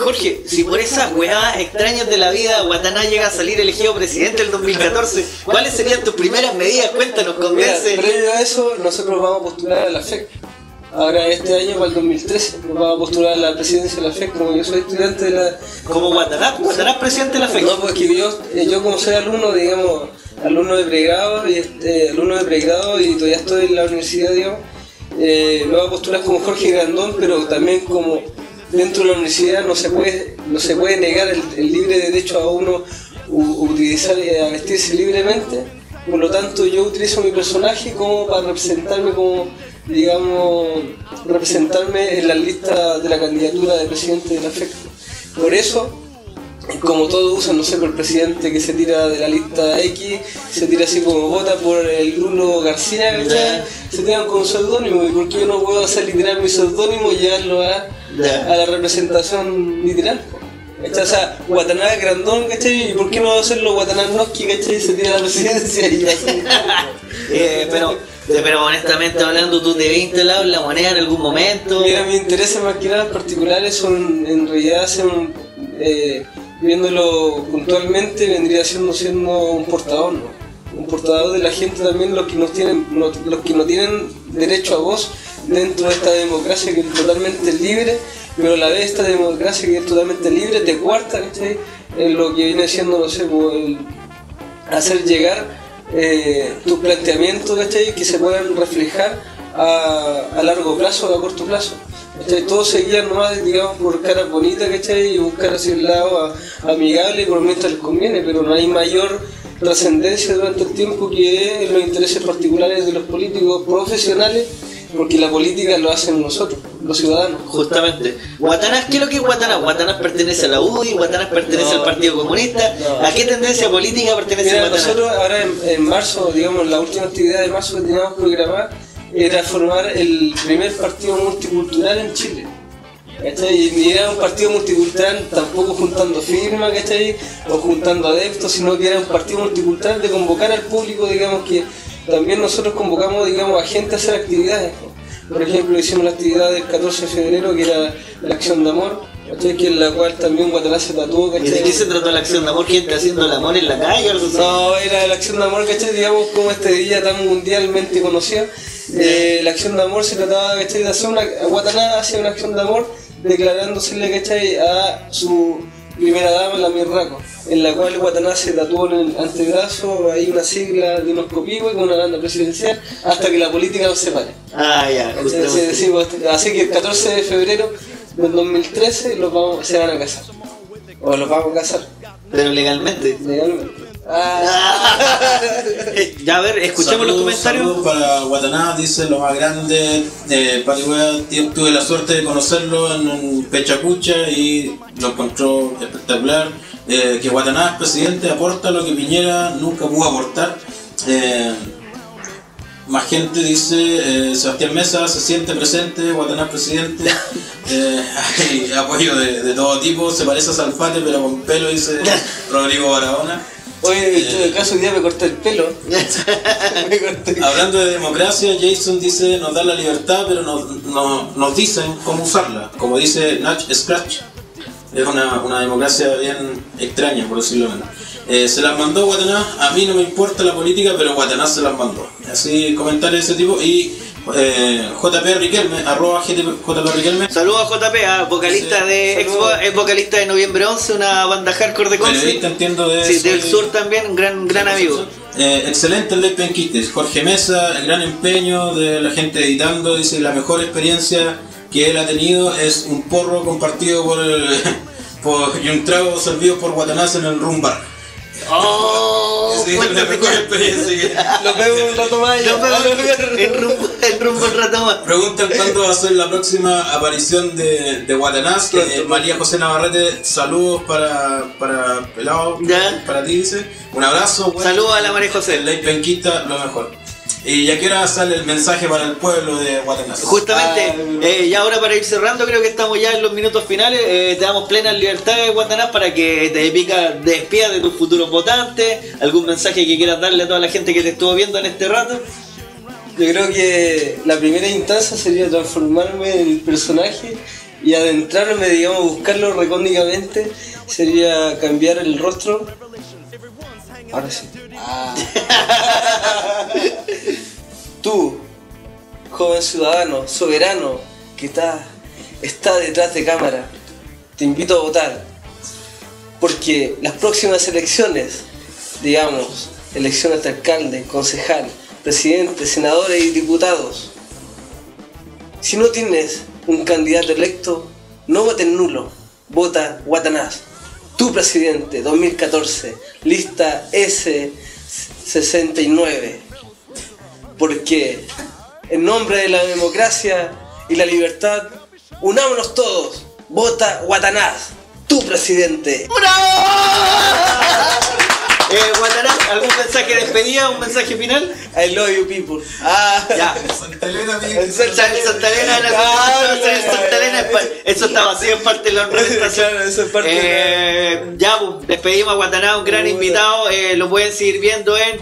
Jorge, si por esas weadas extrañas de la vida Guataná llega a salir elegido presidente del 2014, ¿cuáles serían tus primeras medidas? Cuéntanos, convence. Previo a eso, nosotros vamos a postular a la FEC. Ahora este año, para el 2013, nos vamos a postular a la presidencia de la FEC, como yo soy estudiante de la... ¿Como Guataná presidente de la FEC? No, porque yo como soy alumno, digamos, alumno de pregrado y todavía estoy en la universidad, digamos, me voy a postular como Jorge Grandón, pero también como dentro de la universidad no se puede negar el libre derecho a uno utilizar y a vestirse libremente. por lo tanto yo utilizo mi personaje como para representarme como, digamos, representarme en la lista de la candidatura de presidente del afecto. Por eso, como todos usan, no sé, por el presidente que se tira de la lista X, se tira así como vota por el Bruno García, ¿cachai? Se tiran con un seudónimo, y por qué yo no puedo hacer literal mi seudónimo y llevarlo a la representación literal. ¿Cachai? O sea, Watanabe Grandón, ¿cachai? ¿Y por qué no hacerlo Watanabe Noski, ¿cachai? Se tira a la presidencia y así. Pero honestamente hablando, ¿tú te viste la moneda en algún momento? Mira, mis intereses más que nada particulares son, en realidad, viéndolo puntualmente, vendría siendo un portador, ¿no? Un portador de la gente también, los que no tienen derecho a voz dentro de esta democracia que es totalmente libre, pero a la vez esta democracia que es totalmente libre te cuarta, ¿cachai? En lo que viene siendo, no sé, hacer llegar tus planteamientos, ¿cachai? Que se puedan reflejar a largo plazo o a corto plazo. ¿Cachai? Todos se guían nomás, digamos, por caras bonitas, ¿cachai? Y buscar hacia el lado amigable por mientras les conviene, pero no hay mayor trascendencia durante el tiempo que los intereses particulares de los políticos profesionales, porque la política lo hacen nosotros, los ciudadanos. Justamente. Watanabe, ¿qué es lo que es Watanabe? Watanabe pertenece a la UDI, Watanabe pertenece al Partido Comunista. ¿A qué tendencia política pertenece Watanabe? Nosotros ahora en marzo, digamos, la última actividad de marzo que teníamos programada era formar el primer partido multicultural en Chile. ¿Cachai? Y era un partido multicultural tampoco juntando firmas, ¿cachai? O juntando adeptos, sino que era un partido multicultural de convocar al público, digamos, que también nosotros convocamos, digamos, a gente a hacer actividades. Por ejemplo, hicimos la actividad del 14 de febrero, que era la Acción de Amor, ¿cachai? Que en la cual también Watanabe se tatuó, ¿cachai? ¿Y de qué se trató la Acción de Amor? ¿Gente haciendo el amor en la calle o algo así? No, era la Acción de Amor, ¿cachai? Digamos, como este día tan mundialmente conocido. La Acción de Amor se trataba, ¿cachai? De hacer Watanabe hacía una acción de amor declarándosele, ¿cachai? A su primera dama, la Mirraco, en la cual Watanabe se tatuó en el antebrazo, hay una sigla de unos copigos con una banda presidencial, hasta que la política los separe. Ah, ya, así que el 14 de febrero del 2013 se van a casar. O los vamos a casar. Pero legalmente. Legalmente. Ya, a ver, escuchemos los comentarios. Saludos para Watanabe, dice lo más grande. Patihuea, tuve la suerte de conocerlo en Pechacucha y lo encontró espectacular. Que Watanabe, presidente, aporta lo que Piñera nunca pudo aportar. Más gente dice, Sebastián Mesa se siente presente, Watanabe presidente. Hay apoyo de todo tipo, se parece a Salfate pero con pelo, dice Rodrigo Barahona. Oye, en el caso hoy día me corté el pelo. Hablando de democracia, Jason dice nos da la libertad, pero nos dicen cómo usarla. Como dice Natch Scratch, es una democracia bien extraña, por decirlo menos. Se las mandó Watanabe, a mí no me importa la política, pero Watanabe se las mandó. Así, comentarios de ese tipo. Y JP Riquelme, @JP Riquelme. Saludos a JP, vocalista es vocalista de Noviembre 11, una banda hardcore de Conce. Periodista, entiendo, del sur también, un gran amigo. Excelente el Ley Penquites. Jorge Mesa, el gran empeño de la gente editando, dice la mejor experiencia que él ha tenido es un porro compartido y un trago servido por Watanabe en el Rum Bar. Oh, sí, la mejor experiencia. Lo veo un rato más. El rumbo un rato más. Preguntan cuándo va a ser la próxima aparición de Watanabe. María José Navarrete, saludos para Pelado, para ti, dice. Un abrazo. Saludos a la María José. El Ley Penquista, lo mejor. Y ya que ahora sale el mensaje para el pueblo de Watanabe. Justamente, y ahora para ir cerrando, creo que estamos ya en los minutos finales. Te damos plenas libertades, Watanabe, para que te despidas de tus futuros votantes. ¿Algún mensaje que quieras darle a toda la gente que te estuvo viendo en este rato? Yo creo que la primera instancia sería transformarme en el personaje y adentrarme, digamos, buscarlo recóndicamente. Sería cambiar el rostro. Ahora sí. Tú, joven ciudadano, soberano, que está detrás de cámara, te invito a votar, porque las próximas elecciones, digamos, elecciones de alcalde, concejal, presidente, senadores y diputados, si no tienes un candidato electo, no votes nulo, vota Watanabe. Tu presidente 2014, lista 69. Porque en nombre de la democracia y la libertad, unámonos todos. Vota Guatanás, tu presidente. ¡Bravo! Guatanás, ¿algún mensaje de despedida? ¿Un mensaje final? I love you people. Ya. Santa Elena, En Santa Elena, eso está vacío en parte de la representación. Claro, eso es parte Ya, pues, despedimos a Guatanás, un gran invitado. Lo pueden seguir viendo en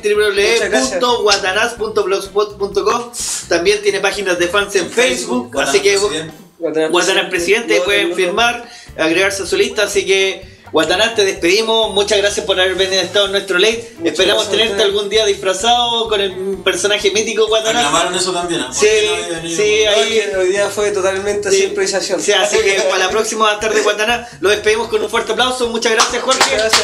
www.guatanás.blogspot.com. También tiene páginas de fans en Facebook. Así que Guatanás Presidente, pueden firmar, agregarse a su lista. Así que Guatanás, te despedimos, muchas gracias por haber estado en nuestro late. Esperamos tenerte algún día disfrazado con el personaje mítico Guatanás. Llamaron eso también, ¿no? Sí, ahí hoy día fue totalmente sin improvisación. Sí, así que para la próxima va a estar de Guatanás. Lo despedimos con un fuerte aplauso. Muchas gracias, Jorge. Muchas gracias.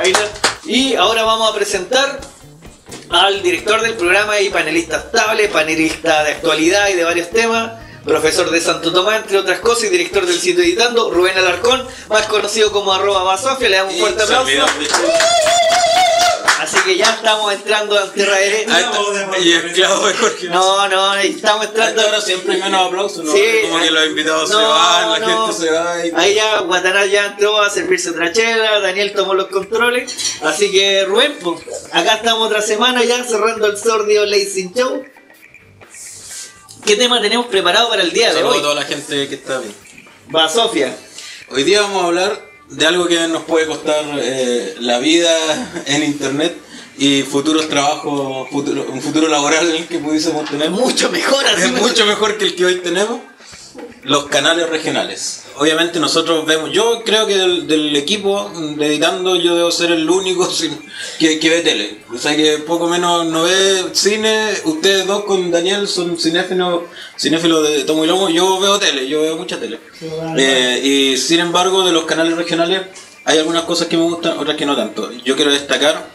I love you. Y ahora vamos a presentar al director del programa y panelista estable, panelista de actualidad y de varios temas, profesor de Santo Tomás, entre otras cosas, y director del sitio Editando, Rubén Alarcón, más conocido como @Basofia. Le damos un fuerte aplauso. Así que ya estamos entrando a tierra derecha. Y esclavo de Jorge. No, estamos entrando. Ahora siempre hay menos aplausos, ¿no? Sí, Como que los invitados no, se van, la no. gente se va. Ahí ya Guatanás ya entró a servirse otra chela, Daniel tomó los controles. Así que Rubén, pues, acá estamos otra semana ya cerrando el sordio Lazy Show. ¿Qué tema tenemos preparado para el día de Saludos hoy? a toda la gente que está bien. Va, Sofía. Hoy día vamos a hablar de algo que nos puede costar la vida en internet y futuros trabajos, un futuro laboral que pudiésemos tener. Mucho mejor así. Es mucho mejor que el que hoy tenemos. Los canales regionales. Obviamente nosotros vemos, yo creo que del equipo de Editando yo debo ser el único que ve tele. O sea que poco menos no ve cine. Ustedes dos con Daniel son cinéfilos de tomo y lomo. Yo veo tele, yo veo mucha tele. Y sin embargo de los canales regionales hay algunas cosas que me gustan, otras que no tanto. Yo quiero destacar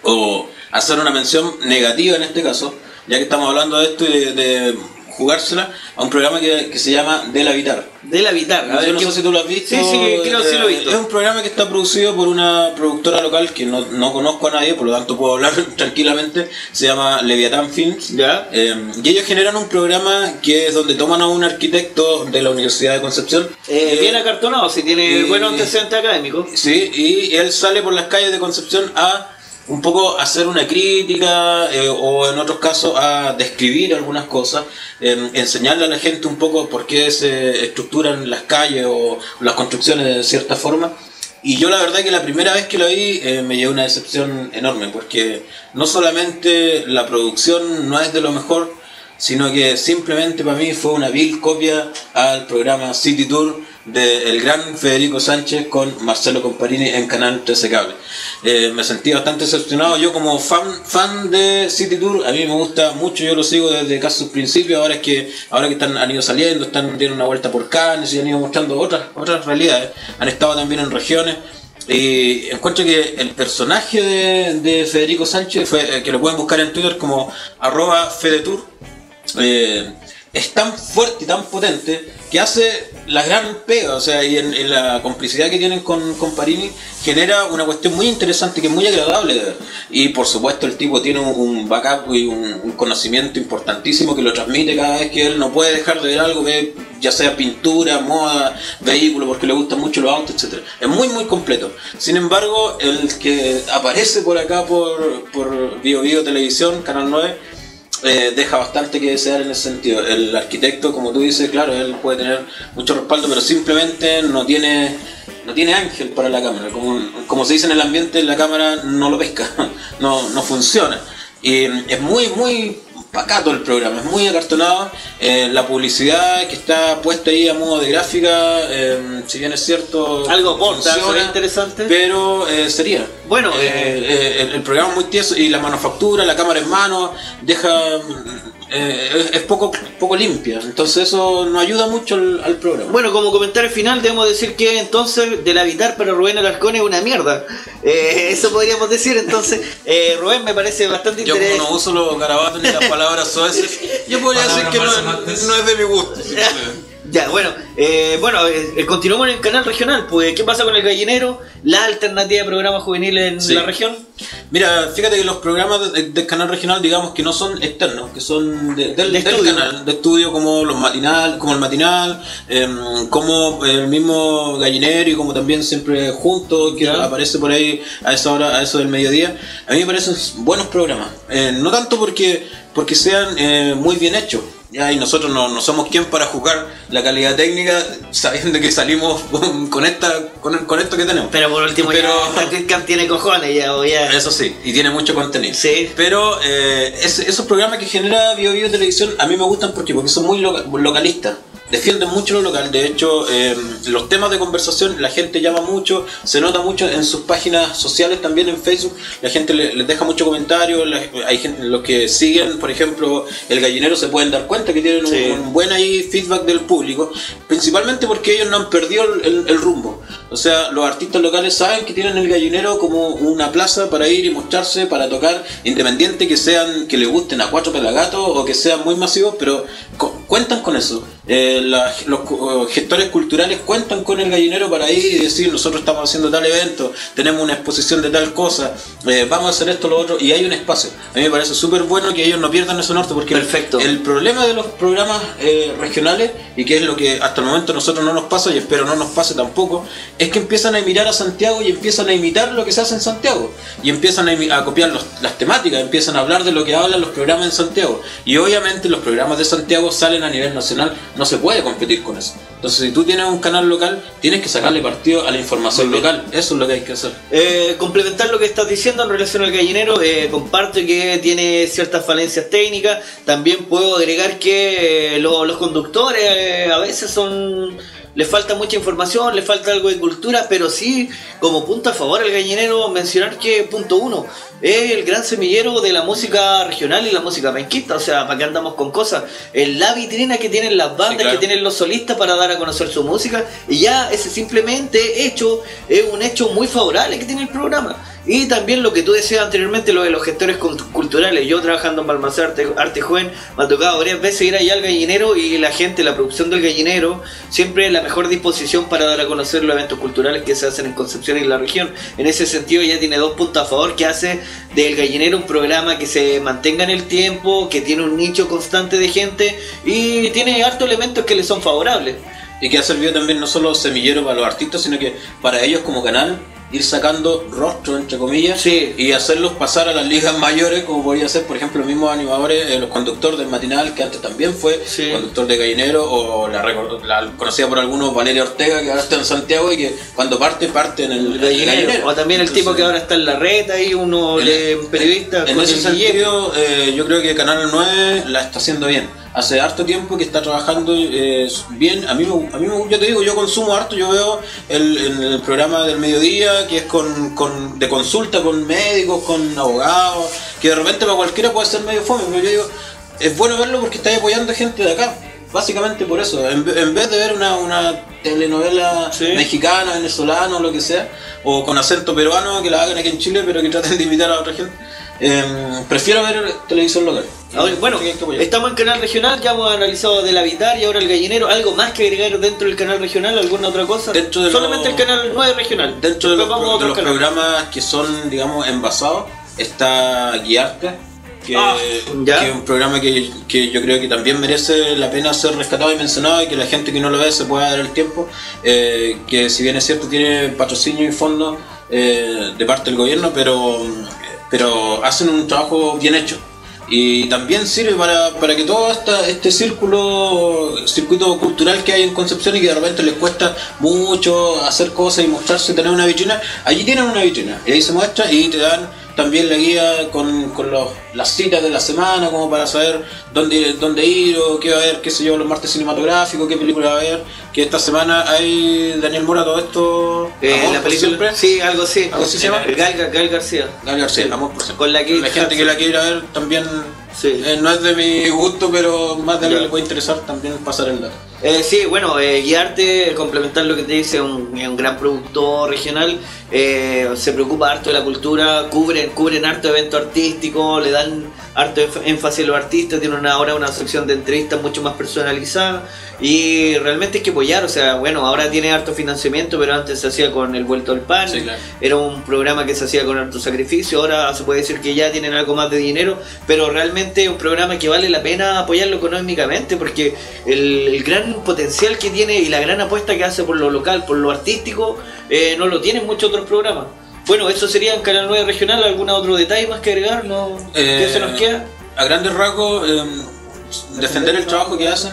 o hacer una mención negativa en este caso, ya que estamos hablando de esto y de jugársela a un programa que se llama Del Habitar. Del Habitar. Yo no sé si tú lo has visto. Sí, creo que sí lo he visto. Es un programa que está producido por una productora local que no conozco a nadie, por lo tanto puedo hablar tranquilamente. Se llama Leviatán Films. Ya. Y ellos generan un programa que es donde toman a un arquitecto de la Universidad de Concepción. Bien acartonado, si tiene buenos antecedentes académicos. Sí, y él sale por las calles de Concepción a un poco hacer una crítica o en otros casos a describir algunas cosas, enseñarle a la gente un poco por qué se estructuran las calles o las construcciones de cierta forma. Y yo la verdad que la primera vez que lo vi me llevó una decepción enorme, porque no solamente la producción no es de lo mejor, sino que simplemente para mí fue una vil copia al programa City Tour del gran Federico Sánchez con Marcelo Comparini en Canal 13 Cable. Me sentí bastante decepcionado. Yo como fan de City Tour, a mí me gusta mucho, yo lo sigo desde casi sus principios. Ahora que han ido saliendo, dieron una vuelta por Cannes y han ido mostrando otras realidades. Han estado también en regiones. Y encuentro que el personaje de Federico Sánchez, que lo pueden buscar en Twitter como @FedeTour, es tan fuerte y tan potente que hace la gran pega, o sea, y en la complicidad que tienen con Comparini genera una cuestión muy interesante que es muy agradable de ver. Y por supuesto el tipo tiene un backup y un conocimiento importantísimo que lo transmite cada vez que él no puede dejar de ver algo, ve, ya sea pintura, moda, vehículo, porque le gustan mucho los autos, etc. Es muy muy completo. Sin embargo, el que aparece por acá por Bio Televisión, Canal 9, deja bastante que desear en ese sentido. El arquitecto, como tú dices, claro, él puede tener mucho respaldo, pero simplemente no tiene ángel para la cámara. Como se dice en el ambiente, la cámara no lo pesca, no funciona. Y es muy, muy pacato el programa, es muy acartonado. La publicidad que está puesta ahí a modo de gráfica, si bien es cierto, algo aporta, funciona, interesante, pero sería bueno, el programa es muy tieso y la manufactura, la cámara en mano es poco limpia, entonces eso no ayuda mucho al programa. Bueno, como comentario final debemos decir que entonces Del Habitar para Rubén Alarcón es una mierda, eso podríamos decir. Entonces Rubén me parece bastante interesante. Yo como no uso los garabatos ni las palabras soeces, yo podría decir que no es de mi gusto. Ya, bueno, continuamos en el canal regional. Pues, ¿qué pasa con el gallinero? La alternativa de programas juveniles en la región. Mira, fíjate que los programas del canal regional, digamos que no son externos, que son del canal de estudio, como el matinal, como el mismo gallinero y como también siempre juntos, que aparece por ahí a esa hora, a eso del mediodía. A mí me parecen buenos programas, no tanto porque sean muy bien hechos. Ya, y nosotros no somos quien para juzgar la calidad técnica sabiendo que salimos con esto que tenemos. Pero por último, ya tiene cojones ya. Eso sí, y tiene mucho contenido. Sí. Pero esos programas que genera Bio Televisión a mí me gustan porque son muy localistas. Defienden mucho lo local. De hecho, los temas de conversación la gente llama mucho, se nota mucho en sus páginas sociales, también en Facebook. La gente les deja mucho comentario. Hay gente, los que siguen, por ejemplo, el gallinero, se pueden dar cuenta que tienen un buen feedback del público, principalmente porque ellos no han perdido el rumbo. O sea, los artistas locales saben que tienen el gallinero como una plaza para ir y mostrarse, para tocar, independiente que les gusten a 4 pelagatos o que sean muy masivos, pero cuentan con eso. Los gestores culturales cuentan con el gallinero para ir y decir: nosotros estamos haciendo tal evento, tenemos una exposición de tal cosa, vamos a hacer esto, lo otro, y hay un espacio. A mí me parece súper bueno que ellos no pierdan ese norte, porque el problema de los programas regionales, y que es lo que hasta el momento a nosotros no nos pasa, y espero no nos pase tampoco, es que empiezan a mirar a Santiago y empiezan a imitar lo que se hace en Santiago, y empiezan a copiar las temáticas, empiezan a hablar de lo que hablan los programas en Santiago, y obviamente los programas de Santiago salen a nivel nacional. No se puede competir con eso. Entonces, si tú tienes un canal local, tienes que sacarle partido a la información local. Eso es lo que hay que hacer. Complementar lo que estás diciendo en relación al gallinero, comparto que tiene ciertas falencias técnicas. También puedo agregar que los conductores a veces les falta mucha información, les falta algo de cultura, pero sí, como punto a favor al gallinero, mencionar que, punto 1, es el gran semillero de la música regional y la música penquista. O sea, ¿para qué andamos con cosas? Es la vitrina que tienen las bandas, que tienen los solistas para dar a conocer su música, y ya ese simplemente hecho es un hecho muy favorable que tiene el programa. Y también lo que tú decías anteriormente, lo de los gestores culturales. Yo trabajando en Balmaceda Arte Joven, me ha tocado varias veces ir allá al gallinero, y la gente, la producción del gallinero, siempre la mejor disposición para dar a conocer los eventos culturales que se hacen en Concepción y la región. En ese sentido ya tiene 2 puntos a favor, que hace del gallinero un programa que se mantenga en el tiempo, que tiene un nicho constante de gente y tiene hartos elementos que le son favorables. Y que ha servido también no solo semillero para los artistas, sino que para ellos como canal, ir sacando rostros, entre comillas, y hacerlos pasar a las ligas mayores, como podría ser, por ejemplo, los mismos animadores, los conductores del matinal, que antes también fue conductor de gallinero, o la conocida por algunos, Valeria Ortega, que ahora está en Santiago y que cuando parte en el gallinero. O también el tipo que ahora está en la red, ahí uno periodista. En ese sentido, yo creo que Canal 9 la está haciendo bien. Hace harto tiempo que está trabajando bien. A mí yo te digo, yo consumo harto. Yo veo el programa del mediodía, que es de consulta con médicos, con abogados, que de repente para cualquiera puede ser medio fome, pero yo digo, es bueno verlo porque está apoyando gente de acá. Básicamente por eso, en vez de ver una telenovela mexicana, venezolana o lo que sea, o con acento peruano, que la hagan aquí en Chile, pero que traten de invitar a otra gente, prefiero ver televisión local. Bueno, estamos en canal regional, ya hemos analizado del Habitar y ahora el gallinero. ¿Algo más que agregar dentro del canal regional? ¿Alguna otra cosa? Solamente el canal 9 regional. Dentro de los programas que son, digamos, envasados, está Guiarte, que es un programa que yo creo que también merece la pena ser rescatado y mencionado, y que la gente que no lo ve se pueda dar el tiempo, que si bien es cierto tiene patrocinio y fondos de parte del gobierno, pero hacen un trabajo bien hecho. Y también sirve para que todo este circuito cultural que hay en Concepción y que de repente les cuesta mucho hacer cosas y mostrarse, tener una vitrina, allí tienen una vitrina y ahí se muestra, y te dan también la guía con las citas de la semana, como para saber dónde ir o qué va a haber, qué sé yo, los martes cinematográficos, qué película va a haber. Que esta semana hay Daniel Mora, todo esto. La película siempre. Sí, algo así. ¿Algo así se llama? Gal García. Gal García, Amor por Siempre. Con la gente que la quiera ver también. No es de mi gusto, pero más de lo que le puede interesar también pasar el dato. Sí, bueno, Guiarte, complementar lo que te dice, es un gran productor regional. se preocupa harto de la cultura, cubren harto eventos artísticos, le dan harto énfasis a los artistas, tienen ahora una sección de entrevistas mucho más personalizada y realmente hay que apoyar, o sea, bueno, ahora tiene harto financiamiento, pero antes se hacía con el vuelto al pan, Sí, claro. era un programa que se hacía con harto sacrificio, ahora se puede decir que ya tienen algo más de dinero, pero realmente es un programa que vale la pena apoyarlo económicamente porque el gran potencial que tiene y la gran apuesta que hace por lo local, por lo artístico, no lo tienen muchos otros programas. Bueno, eso sería en Canal 9 Regional. ¿Algún otro detalle más que agregar? ¿No? ¿Qué se nos queda? A grandes rasgos, defender el trabajo que hacen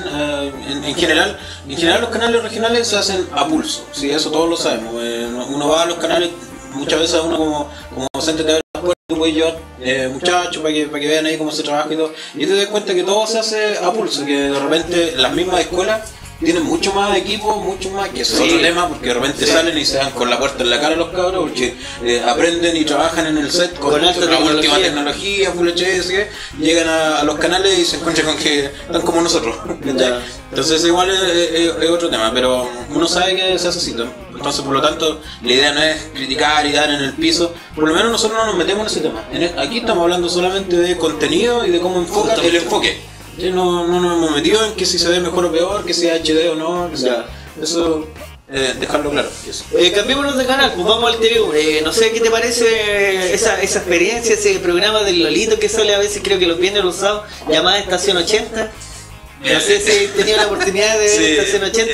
en general. En general los canales regionales se hacen a pulso, sí, eso todos lo sabemos. Uno va a los canales, muchas veces uno como docente te abre las puertas, tú puedes llevar muchachos para que vean ahí cómo se trabaja y todo. Y te das cuenta que todo se hace a pulso, que de repente las mismas escuelas tienen mucho más equipo, mucho más, que eso es otro tema, porque de repente salen y se dan con la puerta en la cara los cabros, porque aprenden y trabajan en el set con alta la última tecnología. tecnología, Full HD, llegan a los canales y se encuentran con que están como nosotros. Ya. Entonces igual es otro tema, pero uno sabe que se hace así. Entonces por lo tanto la idea no es criticar y dar en el piso, por lo menos nosotros no nos metemos en ese tema. Aquí estamos hablando solamente de contenido y de cómo enfoca el enfoque. No nos hemos metido en que si se ve mejor o peor, que sea HD o no, que sea, eso dejarlo claro. Cambiémonos de canal, pues vamos al TV. No sé qué te parece esa experiencia, ese programa del Lolito que sale a veces, creo que los viernes o los sábados, llamada Estación 80. No sé si tenía la oportunidad de ver Sí, Estación 80.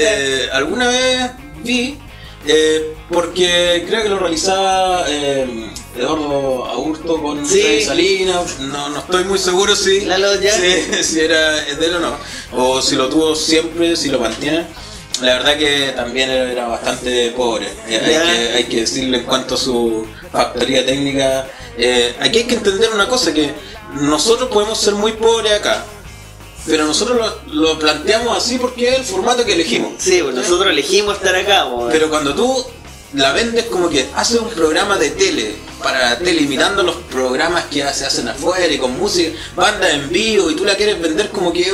alguna vez vi, porque creo que lo realizaba Eduardo Aburto con Sí. Freddy Salinas, no estoy muy seguro si, Lalo ya. si era de él o no, o si lo tuvo siempre, si lo mantiene. La verdad que también era bastante pobre, hay que decirle en cuanto a su factoría técnica. Aquí hay que entender una cosa, que nosotros podemos ser muy pobres acá, pero nosotros lo planteamos así porque es el formato que elegimos. Sí, pues nosotros elegimos estar acá. Pues. Pero cuando tú la vendes como que haces un programa de tele, para la tele, imitando los programas que se hacen afuera y con música, banda en vivo, y tú la quieres vender como que es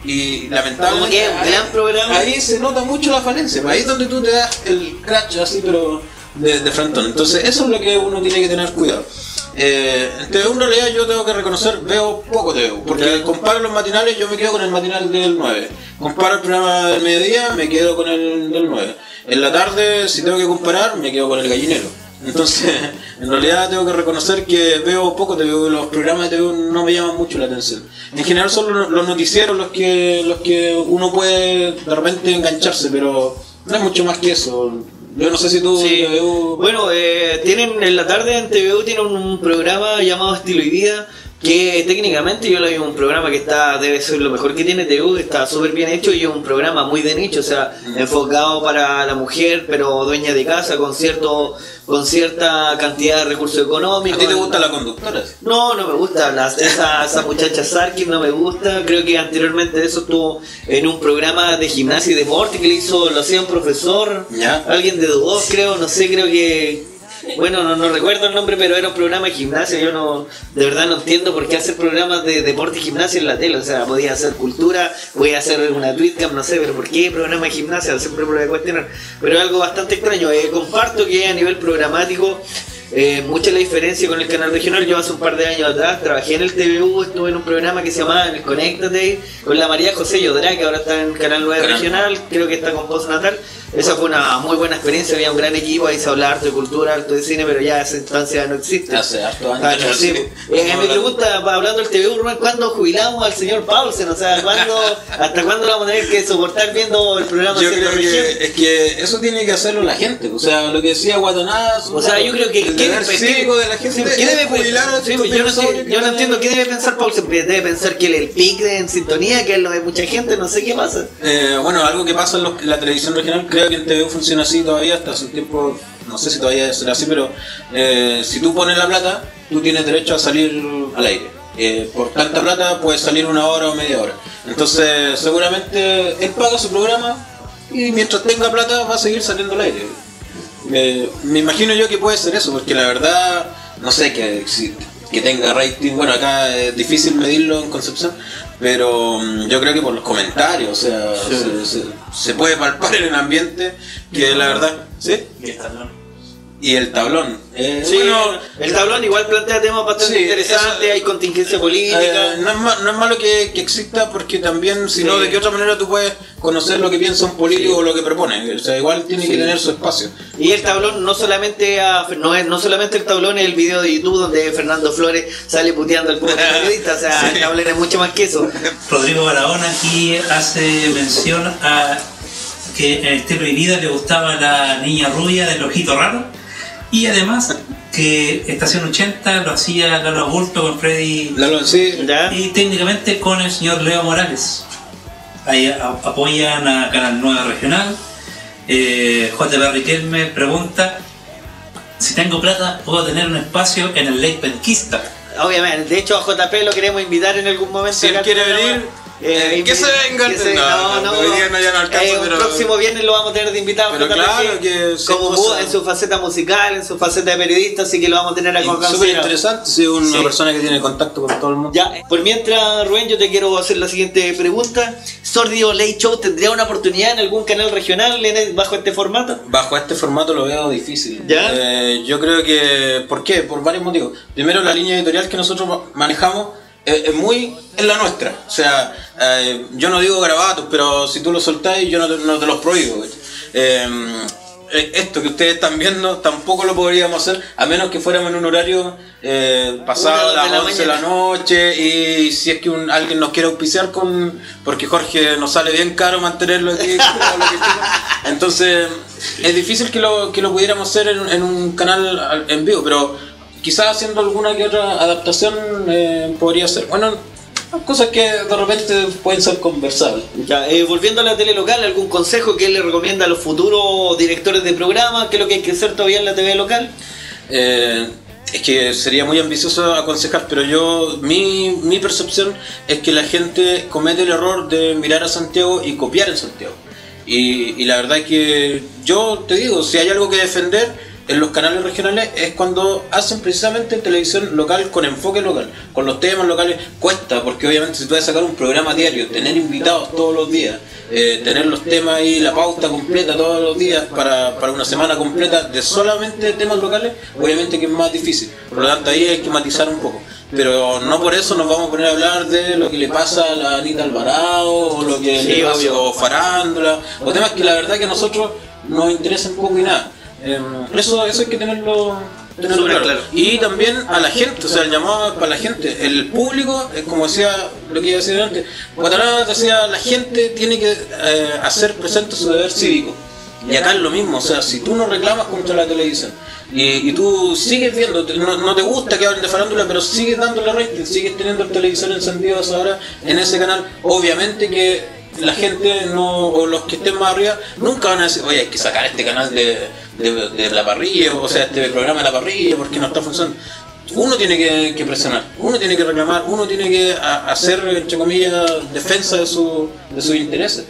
y lamentablemente Como que es un gran programa. ahí se nota mucho la falencia, ahí es donde tú te das el crash así, pero de frontón. Entonces eso es lo que uno tiene que tener cuidado. En TV en realidad yo tengo que reconocer, veo poco TV, porque comparo los matinales, yo me quedo con el matinal del 9, comparo el programa del mediodía, me quedo con el del 9, en la tarde si tengo que comparar, me quedo con el gallinero. Entonces, en realidad tengo que reconocer que veo poco TV, los programas de TV no me llaman mucho la atención. En general son los noticieros los que uno puede de repente engancharse, pero no es mucho más que eso. Yo no sé si tú... Sí. TVU... Bueno, tienen en la tarde en TVU tienen un programa llamado Estilo y Vida, que técnicamente yo lo vi un programa que debe ser lo mejor que tiene TVU, está súper bien hecho y es un programa muy de nicho, o sea, enfocado para la mujer, pero dueña de casa, con cierta cantidad de recursos económicos. ¿A ti te gusta la conductora? No me gusta, esa muchacha Sarkin no me gusta, creo que anteriormente de eso estuvo en un programa de gimnasia y deporte que lo hacía un profesor, Ya. alguien de U2 creo, no sé, creo que... Bueno, no recuerdo el nombre, pero era un programa de gimnasia. Yo de verdad no entiendo por qué hacer programas de deporte y gimnasia en la tele. O sea, podía hacer cultura, podía hacer una tweetcam, no sé, pero ¿por qué programa de gimnasia? Siempre me lo voy a cuestionar. Pero es algo bastante extraño. Comparto que a nivel programático, mucha la diferencia con el canal regional. Yo hace un par de años atrás trabajé en el TVU, estuve en un programa que se llamaba El Conéctate con la María José Yodrá, que ahora está en Canal 9 Regional, creo que está con Postnatal. Esa fue una muy buena experiencia, había un gran equipo, ahí se hablaba harto de cultura, harto de cine, pero ya esa instancia no existe. Hace harto años. Ah, sí. Me pregunta, hablando del TVU, Rubén, ¿cuándo jubilamos al señor Paulsen? O sea, ¿hasta cuándo vamos a tener que soportar viendo el programa? Yo Haciendo creo región? que es que eso tiene que hacerlo la gente, o sea, lo que decía Guatonaz, O sea, yo creo que el deber cívico de la gente ¿qué debe jubilar a sí, estos yo no dinosaurios que entiendo qué debe pensar Paulsen. Debe pensar que el pic en sintonía, que es lo de mucha gente, no sé qué pasa. Bueno, algo que pasa en la televisión regional, creo que en TV funciona así todavía, hasta hace un tiempo, no sé si todavía será así, pero si tú pones la plata, tú tienes derecho a salir al aire. Por tanta plata puedes salir una hora o media hora. Entonces, seguramente él paga su programa y mientras tenga plata va a seguir saliendo al aire. Me imagino yo que puede ser eso, porque la verdad, no sé que tenga rating. Bueno, acá es difícil medirlo en Concepción, pero yo creo que por los comentarios, o sea, se puede palpar en el ambiente que la verdad, ¿sí? y el tablón. Sí, bueno, el tablón igual plantea temas bastante interesantes, hay contingencia política. No es malo que exista, porque también, si no, de qué otra manera tú puedes conocer lo que piensa un político o lo que propone. O sea, igual tiene que tener su espacio. Y el tablón no solamente no solamente el tablón es el video de YouTube donde Fernando Flores sale puteando al pobre periodista, o sea, el tablón es mucho más que eso. Rodrigo Barahona aquí hace mención a que en Estilo y Vida le gustaba la niña rubia del ojito raro, y además que Estación 80 lo hacía Lalo Aburto con Freddy y técnicamente con el señor Leo Morales. Ahí apoyan a Canal 9 Regional. J.B. Riquelme pregunta: si tengo plata, ¿puedo tener un espacio en el Lake Penquista? Obviamente, de hecho a JP lo queremos invitar en algún momento. Si él quiere venir, que se venga. Hoy día no alcanza, pero el próximo viernes lo vamos a tener de invitado. Pero claro, que como en su faceta musical, en su faceta de periodista, así que lo vamos a tener a conversar. Súper interesante, sí, una persona que tiene contacto con todo el mundo. Ya, por mientras, Rubén, yo te quiero hacer la siguiente pregunta. ¿Sordio Late Show tendría una oportunidad en algún canal regional bajo este formato? Bajo este formato lo veo difícil. ¿Ya? Yo creo que... ¿Por qué? Por varios motivos. Primero, la línea editorial que nosotros manejamos es muy en la nuestra. O sea, yo no digo garabatos, pero si tú los soltáis, yo no te los prohíbo. Esto que ustedes están viendo tampoco lo podríamos hacer a menos que fuéramos en un horario pasado a las 11 de la noche, y si es que alguien nos quiere auspiciar porque Jorge nos sale bien caro mantenerlo aquí. Entonces es difícil que lo pudiéramos hacer en un canal en vivo, pero quizás haciendo alguna que otra adaptación podría ser. Bueno, cosas que de repente pueden ser conversables. Ya, volviendo a la tele local, ¿algún consejo que él le recomienda a los futuros directores de programa? ¿Qué es lo que hay que hacer todavía en la TV local? Es que sería muy ambicioso aconsejar, pero mi percepción es que la gente comete el error de mirar a Santiago y copiar en Santiago. Y la verdad es que yo te digo, si hay algo que defender en los canales regionales es cuando hacen precisamente televisión local con enfoque local, con los temas locales. Cuesta, porque obviamente si tú vas a sacar un programa diario, tener invitados todos los días, tener los temas y la pauta completa todos los días para una semana completa de solamente temas locales, obviamente que es más difícil. Por lo tanto ahí hay que matizar un poco. Pero no por eso nos vamos a poner a hablar de lo que le pasa a la Anita Alvarado, o lo que le pasa a farándula, o temas que la verdad que a nosotros nos interesan poco y nada. Eso hay que tenerlo claro. Y también a la gente, o sea, el llamado para la gente, el público, como decía lo que iba a decir antes, Guatará decía, la gente tiene que hacer presente su deber cívico. Y acá es lo mismo, o sea, si tú no reclamas contra la televisión y tú sigues viendo, no te gusta que hablen de farándula, pero sigues dándole rating, sigues teniendo el televisor encendido a esa hora en ese canal, obviamente que la gente o los que estén más arriba nunca van a decir, oye, hay que sacar este canal de la parrilla, o sea, este programa de la parrilla porque no está funcionando. Uno tiene que presionar, uno tiene que reclamar, uno tiene que hacer, entre comillas, defensa de sus intereses.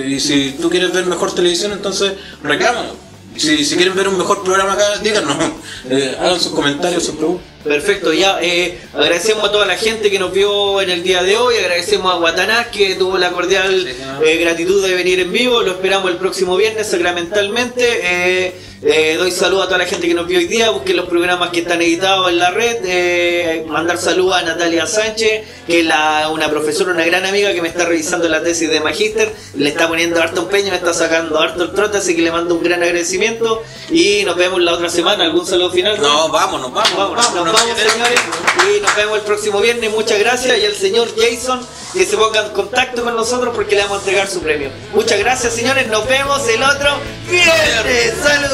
Y si tú quieres ver mejor televisión, entonces reclámalo. Si quieren ver un mejor programa acá, díganos, hagan sus comentarios, sus preguntas. Perfecto, ya agradecemos a toda la gente que nos vio en el día de hoy, agradecemos a Guataná que tuvo la cordial gratitud de venir en vivo, lo esperamos el próximo viernes sacramentalmente. Doy saludos a toda la gente que nos vio hoy día, busquen los programas que están editados en la red, mandar saludos a Natalia Sánchez, que es una profesora, una gran amiga que me está revisando la tesis de magíster, le está poniendo harto empeño, me está sacando harto el trote, así que le mando un gran agradecimiento y nos vemos la otra semana. ¿Algún saludo final? No, vámonos, señores, y nos vemos el próximo viernes. Muchas gracias, y al señor Jason que se ponga en contacto con nosotros porque le vamos a entregar su premio. Muchas gracias, señores, nos vemos el otro viernes. ¡Saludos!